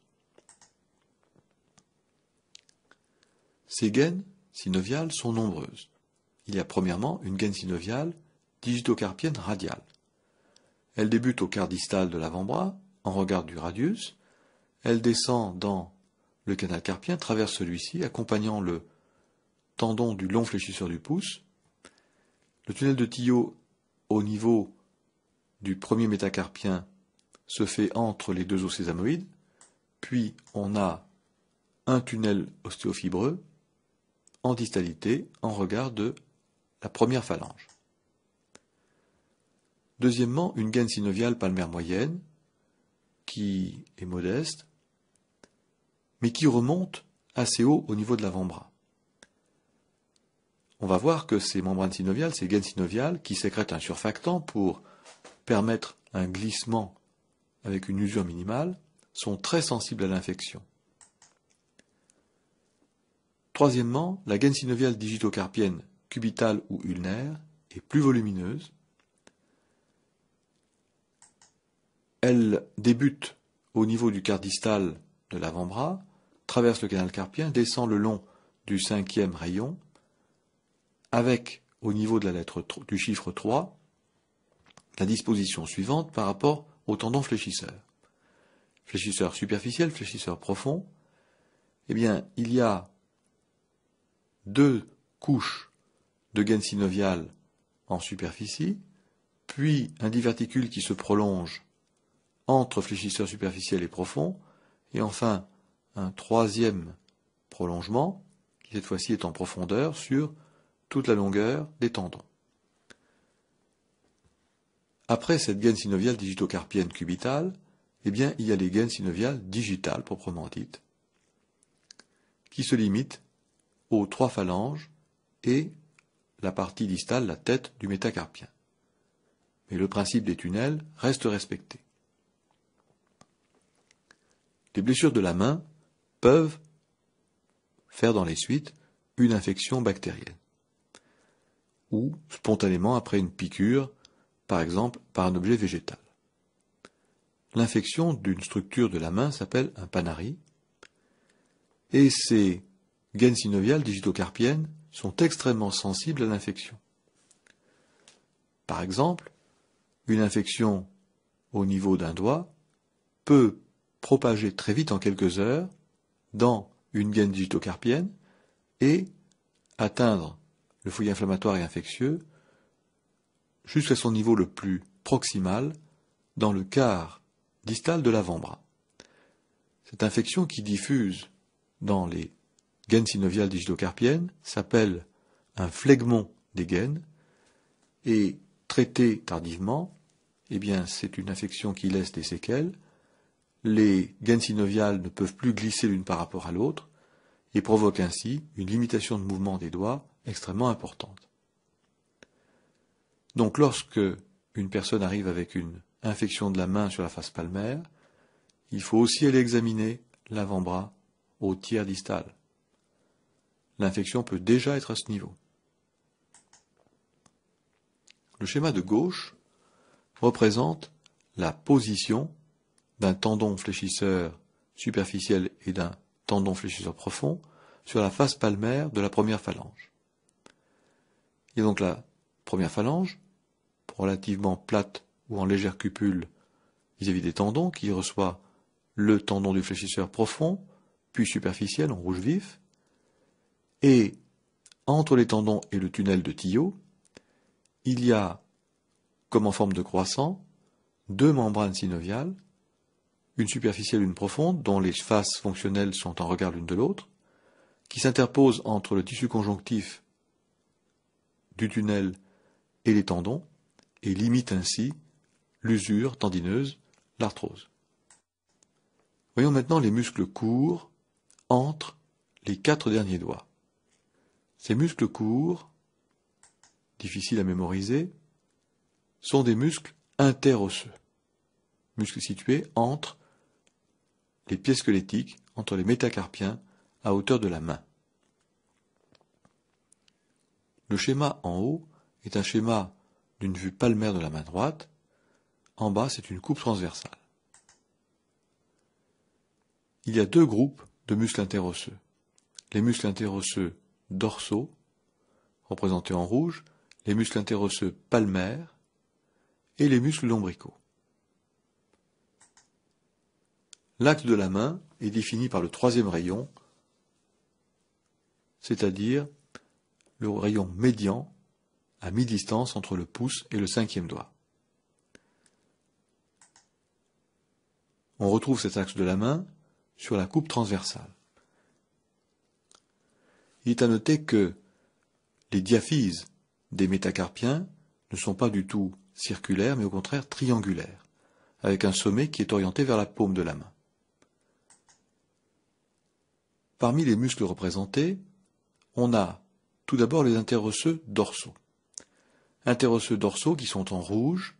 Ces gaines synoviales sont nombreuses. Il y a premièrement une gaine synoviale digitocarpienne radiale. Elle débute au quart distal de l'avant-bras, en regard du radius. Elle descend dans le canal carpien, traverse celui-ci, accompagnant le tendon du long fléchisseur du pouce. Le tunnel de Tillot au niveau du premier métacarpien se fait entre les deux os sésamoïdes, puis on a un tunnel ostéofibreux en distalité en regard de la première phalange. Deuxièmement, une gaine synoviale palmaire moyenne qui est modeste, mais qui remonte assez haut au niveau de l'avant-bras. On va voir que ces membranes synoviales, ces gaines synoviales, qui sécrètent un surfactant pour permettre un glissement avec une usure minimale, sont très sensibles à l'infection. Troisièmement, la gaine synoviale digitocarpienne cubitale ou ulnaire est plus volumineuse. Elle débute au niveau du quart distal de l'avant-bras, traverse le canal carpien, descend le long du 5e rayon, avec, au niveau de la lettre du chiffre 3, la disposition suivante par rapport au tendon fléchisseur. Fléchisseur superficiel, fléchisseur profond. Eh bien, il y a 2 couches de gaine synoviale en superficie, puis un diverticule qui se prolonge entre fléchisseur superficiel et profond, et enfin un 3e prolongement, qui cette fois-ci est en profondeur sur toute la longueur des tendons. Après cette gaine synoviale digitocarpienne cubitale, eh bien, il y a les gaines synoviales digitales proprement dites, qui se limitent aux 3 phalanges et la partie distale, la tête du métacarpien. Mais le principe des tunnels reste respecté. Les blessures de la main peuvent faire dans les suites une infection bactérienne, ou spontanément après une piqûre, par exemple par un objet végétal. L'infection d'une structure de la main s'appelle un panari, et ces gaines synoviales digitocarpiennes sont extrêmement sensibles à l'infection. Par exemple, une infection au niveau d'un doigt peut propager très vite en quelques heures dans une gaine digitocarpienne et atteindre le foyer inflammatoire et infectieux jusqu'à son niveau le plus proximal dans le quart distal de l'avant-bras. Cette infection qui diffuse dans les gaines synoviales digitocarpiennes s'appelle un phlegmon des gaines et traitée tardivement, eh bien c'est une infection qui laisse des séquelles. Les gaines synoviales ne peuvent plus glisser l'une par rapport à l'autre et provoquent ainsi une limitation de mouvement des doigts extrêmement importante. Donc lorsque une personne arrive avec une infection de la main sur la face palmaire, il faut aussi aller examiner l'avant-bras au tiers distal. L'infection peut déjà être à ce niveau. Le schéma de gauche représente la position d'un tendon fléchisseur superficiel et d'un tendon fléchisseur profond sur la face palmaire de la première phalange. Il y a donc la première phalange, relativement plate ou en légère cupule vis-à-vis des tendons, qui reçoit le tendon du fléchisseur profond, puis superficiel en rouge vif, et entre les tendons et le tunnel de Tillot, il y a, comme en forme de croissant, 2 membranes synoviales, une superficielle et une profonde, dont les faces fonctionnelles sont en regard l'une de l'autre, qui s'interposent entre le tissu conjonctif du tunnel et les tendons, et limitent ainsi l'usure tendineuse, l'arthrose. Voyons maintenant les muscles courts entre les 4 derniers doigts. Ces muscles courts, difficiles à mémoriser, sont des muscles interosseux, muscles situés entre les pieds squelettiques, entre les métacarpiens, à hauteur de la main. Le schéma en haut est un schéma d'une vue palmaire de la main droite. En bas, c'est une coupe transversale. Il y a 2 groupes de muscles interosseux. Les muscles interosseux dorsaux, représentés en rouge, les muscles interosseux palmaires et les muscles lombricaux. L'axe de la main est défini par le 3e rayon, c'est-à-dire le rayon médian à mi-distance entre le pouce et le cinquième doigt. On retrouve cet axe de la main sur la coupe transversale. Il est à noter que les diaphyses des métacarpiens ne sont pas du tout circulaires, mais au contraire triangulaires, avec un sommet qui est orienté vers la paume de la main. Parmi les muscles représentés, on a tout d'abord les interosseux dorsaux. Interosseux dorsaux qui sont en rouge,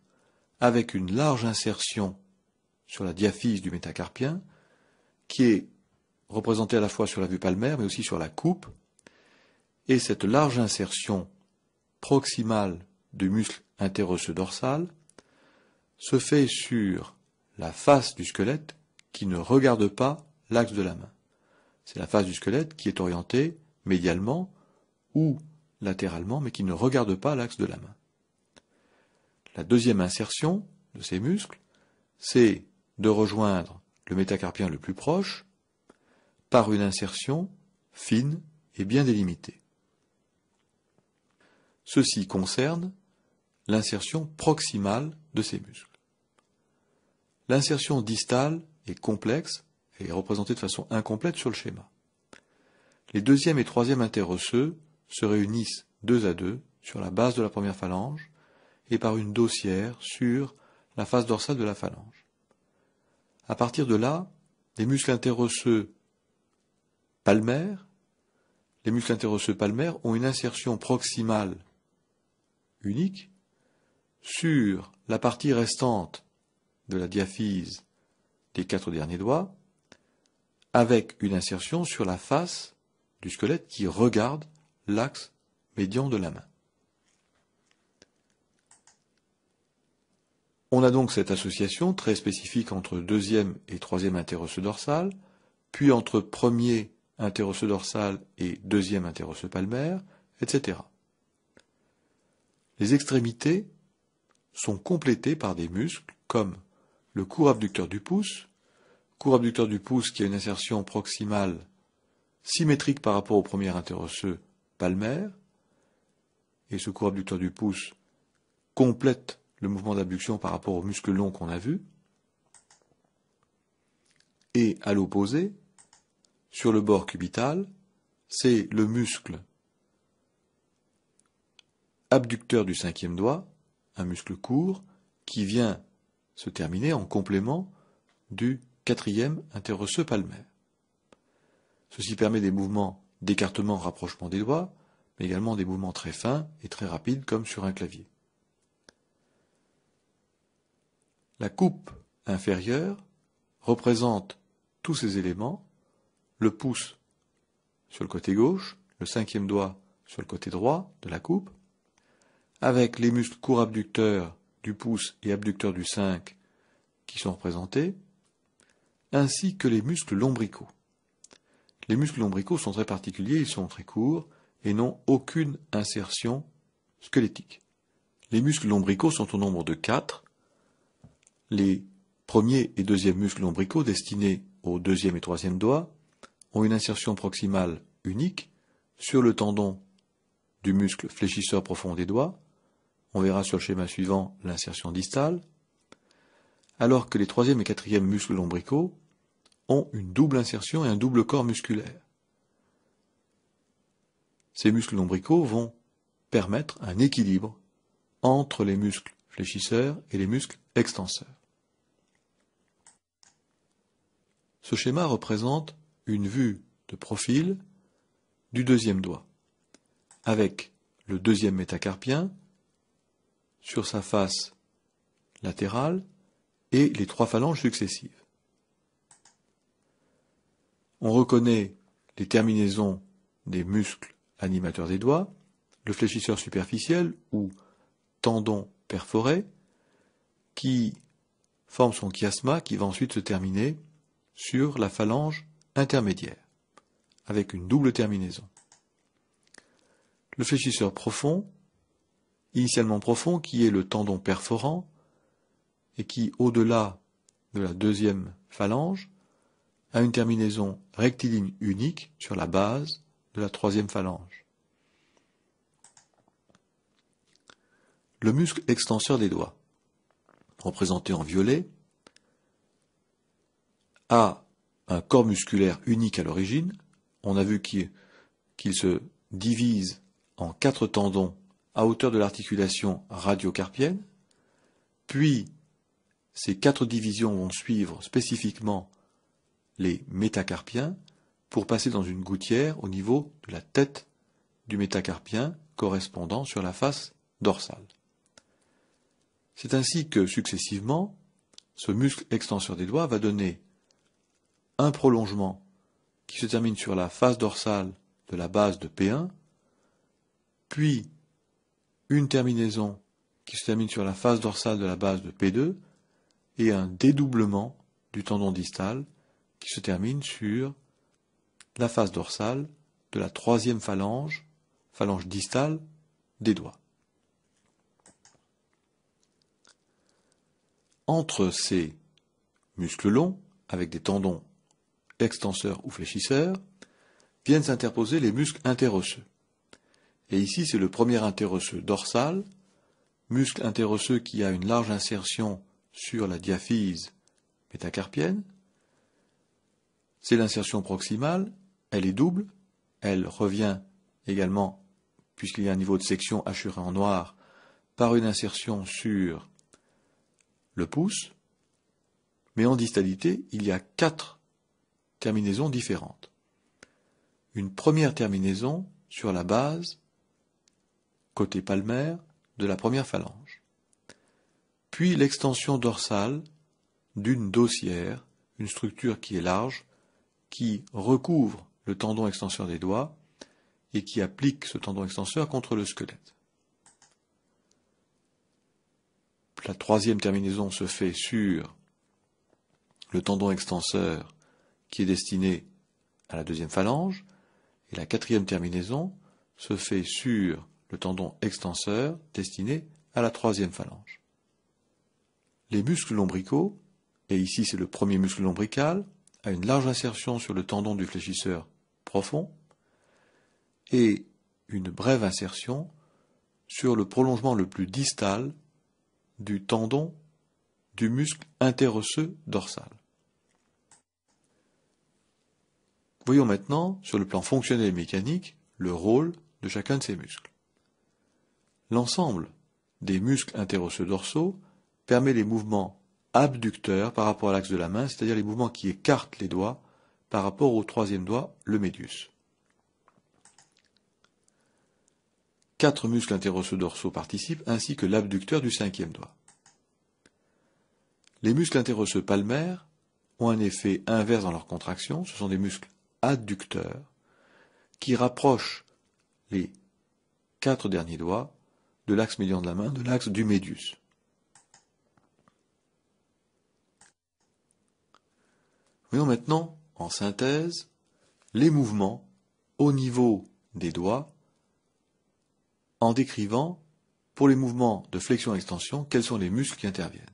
avec une large insertion sur la diaphyse du métacarpien, qui est représentée à la fois sur la vue palmaire, mais aussi sur la coupe, et cette large insertion proximale du muscle interosseux dorsal se fait sur la face du squelette qui ne regarde pas l'axe de la main. C'est la face du squelette qui est orientée médialement ou latéralement, mais qui ne regarde pas l'axe de la main. La deuxième insertion de ces muscles, c'est de rejoindre le métacarpien le plus proche par une insertion fine et bien délimitée. Ceci concerne l'insertion proximale de ces muscles. L'insertion distale est complexe et est représentée de façon incomplète sur le schéma. Les deuxième et troisième interosseux se réunissent deux à deux sur la base de la première phalange et par une dossière sur la face dorsale de la phalange. À partir de là, les muscles interosseux palmaires ont une insertion proximale unique sur la partie restante de la diaphyse des 4 derniers doigts, avec une insertion sur la face du squelette qui regarde l'axe médian de la main. On a donc cette association très spécifique entre deuxième et troisième interosseux dorsal, puis entre premier interosseux dorsal et deuxième interosseux palmaire, etc. Les extrémités sont complétées par des muscles comme le court abducteur du pouce qui a une insertion proximale symétrique par rapport au premier interosseux palmaire, et ce court abducteur du pouce complète le mouvement d'abduction par rapport au muscle long qu'on a vu. Et à l'opposé, sur le bord cubital, c'est le muscle abducteur du cinquième doigt, un muscle court, qui vient se terminer en complément du quatrième interosseux palmaire. Ceci permet des mouvements d'écartement, rapprochement des doigts, mais également des mouvements très fins et très rapides comme sur un clavier. La coupe inférieure représente tous ces éléments, le pouce sur le côté gauche, le cinquième doigt sur le côté droit de la coupe, avec les muscles court abducteurs du pouce et abducteurs du 5 qui sont représentés, ainsi que les muscles lombricaux. Les muscles lombricaux sont très particuliers, ils sont très courts et n'ont aucune insertion squelettique. Les muscles lombricaux sont au nombre de 4. Les premiers et deuxième muscles lombricaux destinés au deuxième et troisième doigt ont une insertion proximale unique sur le tendon du muscle fléchisseur profond des doigts. On verra sur le schéma suivant l'insertion distale, alors que les troisième et quatrième muscles lombricaux ont une double insertion et un double corps musculaire. Ces muscles lombricaux vont permettre un équilibre entre les muscles fléchisseurs et les muscles extenseurs. Ce schéma représente une vue de profil du deuxième doigt, avec le deuxième métacarpien sur sa face latérale et les 3 phalanges successives. On reconnaît les terminaisons des muscles animateurs des doigts, le fléchisseur superficiel ou tendon perforé, qui forme son chiasma qui va ensuite se terminer sur la phalange intermédiaire, avec une double terminaison. Le fléchisseur profond, initialement profond, qui est le tendon perforant, et qui, au-delà de la deuxième phalange, a une terminaison rectiligne unique sur la base de la troisième phalange. Le muscle extenseur des doigts, représenté en violet, a un corps musculaire unique à l'origine. On a vu qu'il se divise en 4 tendons à hauteur de l'articulation radiocarpienne, puis ces 4 divisions vont suivre spécifiquement les métacarpiens pour passer dans une gouttière au niveau de la tête du métacarpien correspondant sur la face dorsale. C'est ainsi que, successivement, ce muscle extenseur des doigts va donner un prolongement qui se termine sur la face dorsale de la base de P1, puis une terminaison qui se termine sur la face dorsale de la base de P2, et un dédoublement du tendon distal qui se termine sur la face dorsale de la 3e phalange distale des doigts. Entre ces muscles longs, avec des tendons extenseurs ou fléchisseurs, viennent s'interposer les muscles interosseux. Et ici, c'est le premier interosseux dorsal, muscle interosseux qui a une large insertion sur la diaphyse métacarpienne. C'est l'insertion proximale, elle est double, elle revient également, puisqu'il y a un niveau de section hachuré en noir, par une insertion sur le pouce, mais en distalité, il y a 4 terminaisons différentes. Une première terminaison sur la base, côté palmaire, de la première phalange. Puis l'extension dorsale d'une dossière, une structure qui est large, qui recouvre le tendon extenseur des doigts et qui applique ce tendon extenseur contre le squelette. La 3e terminaison se fait sur le tendon extenseur qui est destiné à la 2e phalange, et la 4e terminaison se fait sur le tendon extenseur destiné à la 3e phalange. Les muscles lombricaux, et ici c'est le premier muscle lombrical, a une large insertion sur le tendon du fléchisseur profond et une brève insertion sur le prolongement le plus distal du tendon du muscle interosseux dorsal. Voyons maintenant, sur le plan fonctionnel et mécanique, le rôle de chacun de ces muscles. L'ensemble des muscles interosseux dorsaux permet les mouvements abducteurs par rapport à l'axe de la main, c'est-à-dire les mouvements qui écartent les doigts par rapport au 3e doigt, le médius. 4 muscles interosseux dorsaux participent, ainsi que l'abducteur du 5e doigt. Les muscles interosseux palmaires ont un effet inverse dans leur contraction, ce sont des muscles adducteurs qui rapprochent les 4 derniers doigts de l'axe médian de la main, de l'axe du médius. Voyons maintenant, en synthèse, les mouvements au niveau des doigts en décrivant, pour les mouvements de flexion-extension, quels sont les muscles qui interviennent.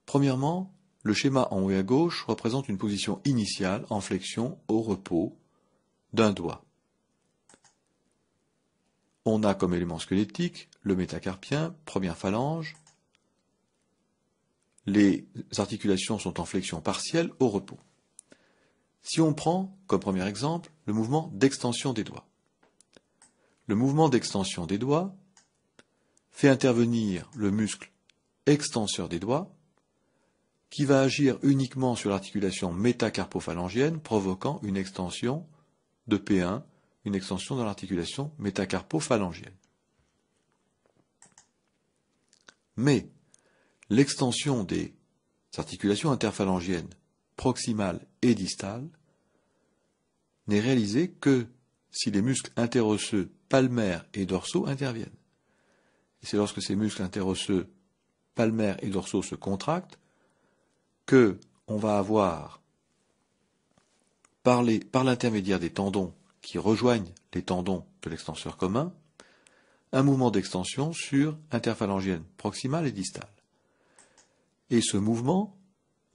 Premièrement, le schéma en haut et à gauche représente une position initiale en flexion au repos d'un doigt. On a comme élément squelettique le métacarpien, première phalange. Les articulations sont en flexion partielle au repos. Si on prend, comme premier exemple, le mouvement d'extension des doigts. Le mouvement d'extension des doigts fait intervenir le muscle extenseur des doigts qui va agir uniquement sur l'articulation métacarpophalangienne, provoquant une extension de P1, une extension dans l'articulation métacarpophalangienne. Mais l'extension des articulations interphalangiennes proximales et distales n'est réalisée que si les muscles interosseux palmaires et dorsaux interviennent. Et c'est lorsque ces muscles interosseux palmaires et dorsaux se contractent que on va avoir, par l'intermédiaire des tendons qui rejoignent les tendons de l'extenseur commun, un mouvement d'extension sur interphalangienne proximale et distale. Et ce mouvement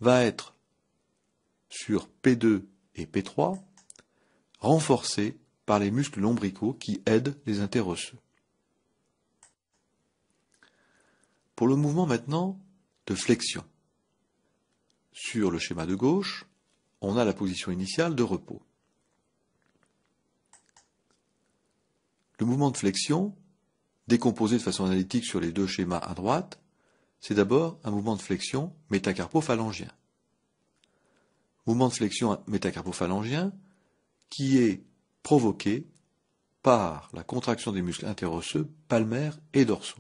va être, sur P2 et P3, renforcé par les muscles lombricaux qui aident les interosseux. Pour le mouvement maintenant de flexion. Sur le schéma de gauche, on a la position initiale de repos. Le mouvement de flexion, décomposé de façon analytique sur les deux schémas à droite, c'est d'abord un mouvement de flexion métacarpophalangien. Mouvement de flexion métacarpophalangien qui est provoqué par la contraction des muscles interosseux palmaires et dorsaux.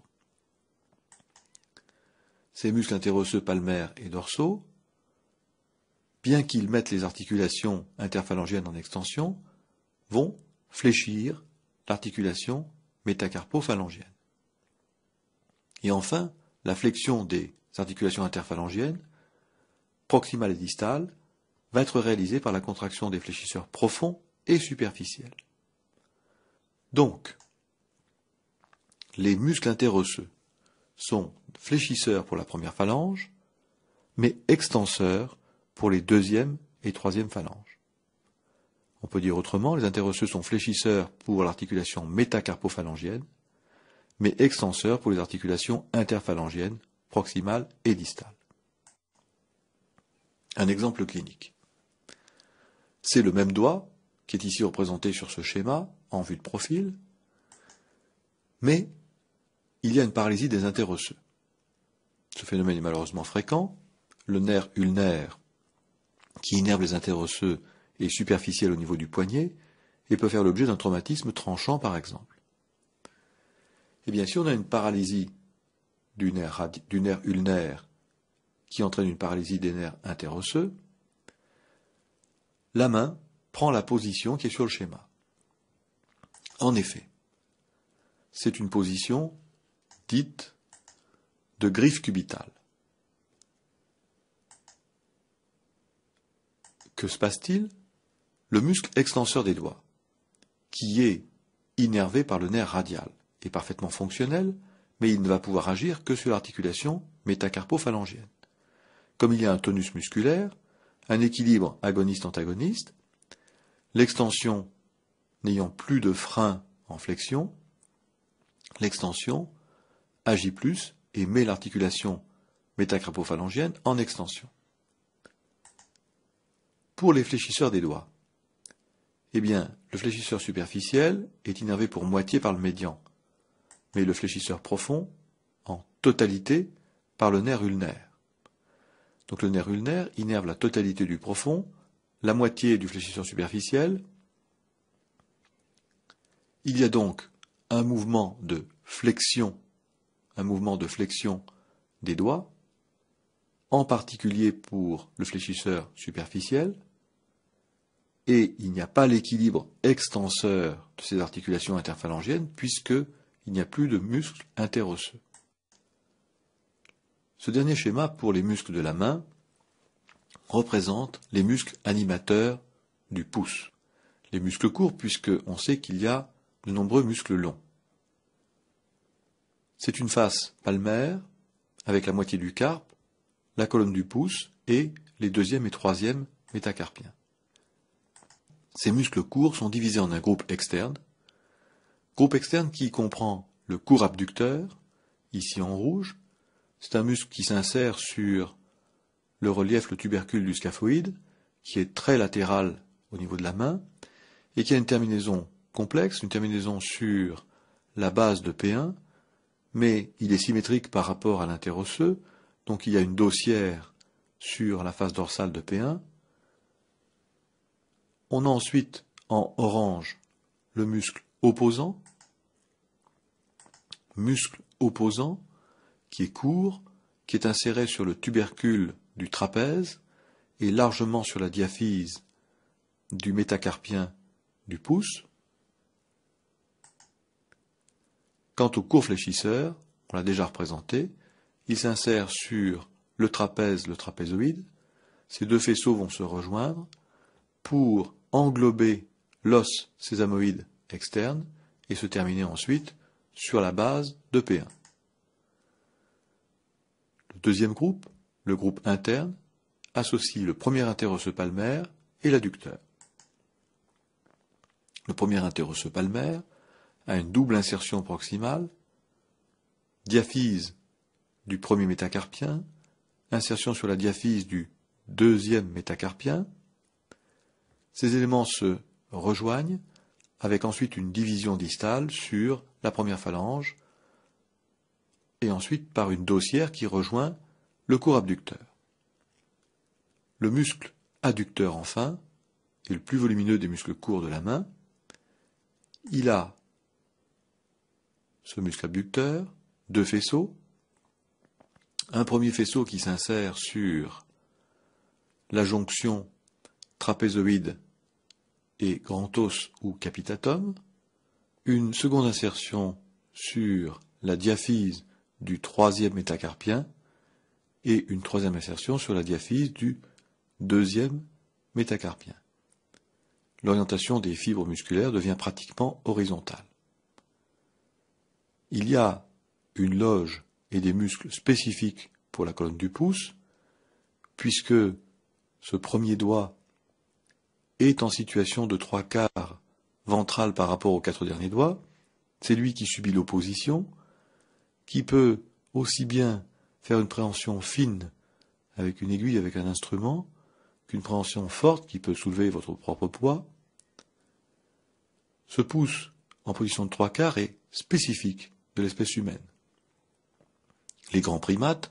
Ces muscles interosseux palmaires et dorsaux, bien qu'ils mettent les articulations interphalangiennes en extension, vont fléchir l'articulation métacarpophalangienne. Et enfin, la flexion des articulations interphalangiennes, proximales et distales, va être réalisée par la contraction des fléchisseurs profonds et superficiels. Donc, les muscles interosseux sont fléchisseurs pour la première phalange, mais extenseurs pour les deuxième et troisième phalanges. On peut dire autrement, les interosseux sont fléchisseurs pour l'articulation métacarpophalangienne, mais extenseurs pour les articulations interphalangiennes, proximales et distales. Un exemple clinique. C'est le même doigt, qui est ici représenté sur ce schéma, en vue de profil, mais il y a une paralysie des interosseux. Ce phénomène est malheureusement fréquent. Le nerf ulnaire, qui innerve les interosseux, est superficiel au niveau du poignet et peut faire l'objet d'un traumatisme tranchant par exemple. Et bien si on a une paralysie du nerf ulnaire qui entraîne une paralysie des nerfs interosseux, la main prend la position qui est sur le schéma. En effet, c'est une position dite de griffe cubitale. Que se passe-t-il? Le muscle extenseur des doigts, qui est innervé par le nerf radial, est parfaitement fonctionnel, mais il ne va pouvoir agir que sur l'articulation métacarpophalangienne. Comme il y a un tonus musculaire, un équilibre agoniste-antagoniste, l'extension n'ayant plus de frein en flexion, l'extension agit plus et met l'articulation métacarpophalangienne en extension. Pour les fléchisseurs des doigts, eh bien, le fléchisseur superficiel est innervé pour moitié par le médian, mais le fléchisseur profond, en totalité, par le nerf ulnaire. Donc le nerf ulnaire innerve la totalité du profond, la moitié du fléchisseur superficiel. Il y a donc un mouvement de flexion des doigts, en particulier pour le fléchisseur superficiel, et il n'y a pas l'équilibre extenseur de ces articulations interphalangiennes puisqu'il n'y a plus de muscles interosseux. Ce dernier schéma pour les muscles de la main représente les muscles animateurs du pouce. Les muscles courts puisqu'on sait qu'il y a de nombreux muscles longs. C'est une face palmaire avec la moitié du carpe, la colonne du pouce et les deuxième et troisième métacarpiens. Ces muscles courts sont divisés en un groupe externe qui comprend le court abducteur, ici en rouge. C'est un muscle qui s'insère sur le relief, le tubercule du scaphoïde, qui est très latéral au niveau de la main, et qui a une terminaison complexe, une terminaison sur la base de P1, mais il est symétrique par rapport à l'interosseux, donc il y a une dossière sur la face dorsale de P1. On a ensuite en orange le muscle opposant qui est court, qui est inséré sur le tubercule du trapèze et largement sur la diaphyse du métacarpien du pouce. Quant au court fléchisseur, on l'a déjà représenté, il s'insère sur le trapézoïde. Ces deux faisceaux vont se rejoindre pour englober l'os sésamoïde externe et se terminer ensuite sur la base de P1. Le deuxième groupe, le groupe interne, associe le premier interosseux palmaire et l'adducteur. Le premier interosseux palmaire a une double insertion proximale, diaphyse du premier métacarpien, insertion sur la diaphyse du deuxième métacarpien. Ces éléments se rejoignent avec ensuite une division distale sur la première phalange et ensuite par une dossière qui rejoint le court abducteur. Le muscle adducteur enfin est le plus volumineux des muscles courts de la main. Il a, ce muscle abducteur, deux faisceaux. Un premier faisceau qui s'insère sur la jonction trapézoïde et grand os ou capitatum, une seconde insertion sur la diaphyse du troisième métacarpien et une troisième insertion sur la diaphyse du deuxième métacarpien. L'orientation des fibres musculaires devient pratiquement horizontale. Il y a une loge et des muscles spécifiques pour la colonne du pouce, puisque ce premier doigt est en situation de 3/4 ventral par rapport aux 4 derniers doigts. C'est lui qui subit l'opposition, qui peut aussi bien faire une préhension fine avec une aiguille, avec un instrument, qu'une préhension forte qui peut soulever votre propre poids. Ce pouce en position de 3/4 est spécifique de l'espèce humaine. Les grands primates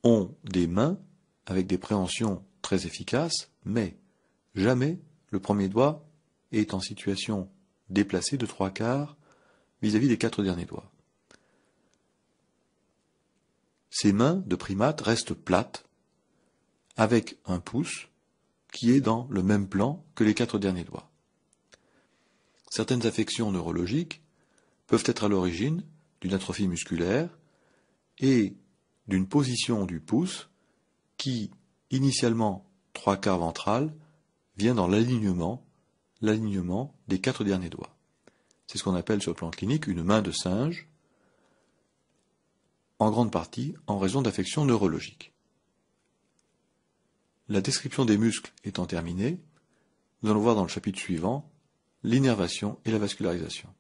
ont des mains avec des préhensions très efficaces, mais jamais le premier doigt est en situation déplacée de 3/4 vis-à-vis des 4 derniers doigts. Ces mains de primates restent plates, avec un pouce qui est dans le même plan que les 4 derniers doigts. Certaines affections neurologiques peuvent être à l'origine d'une atrophie musculaire et d'une position du pouce qui, initialement 3/4 ventral, vient dans l'alignement des 4 derniers doigts. C'est ce qu'on appelle sur le plan clinique une main de singe, en grande partie en raison d'affections neurologiques. La description des muscles étant terminée, nous allons voir dans le chapitre suivant l'innervation et la vascularisation.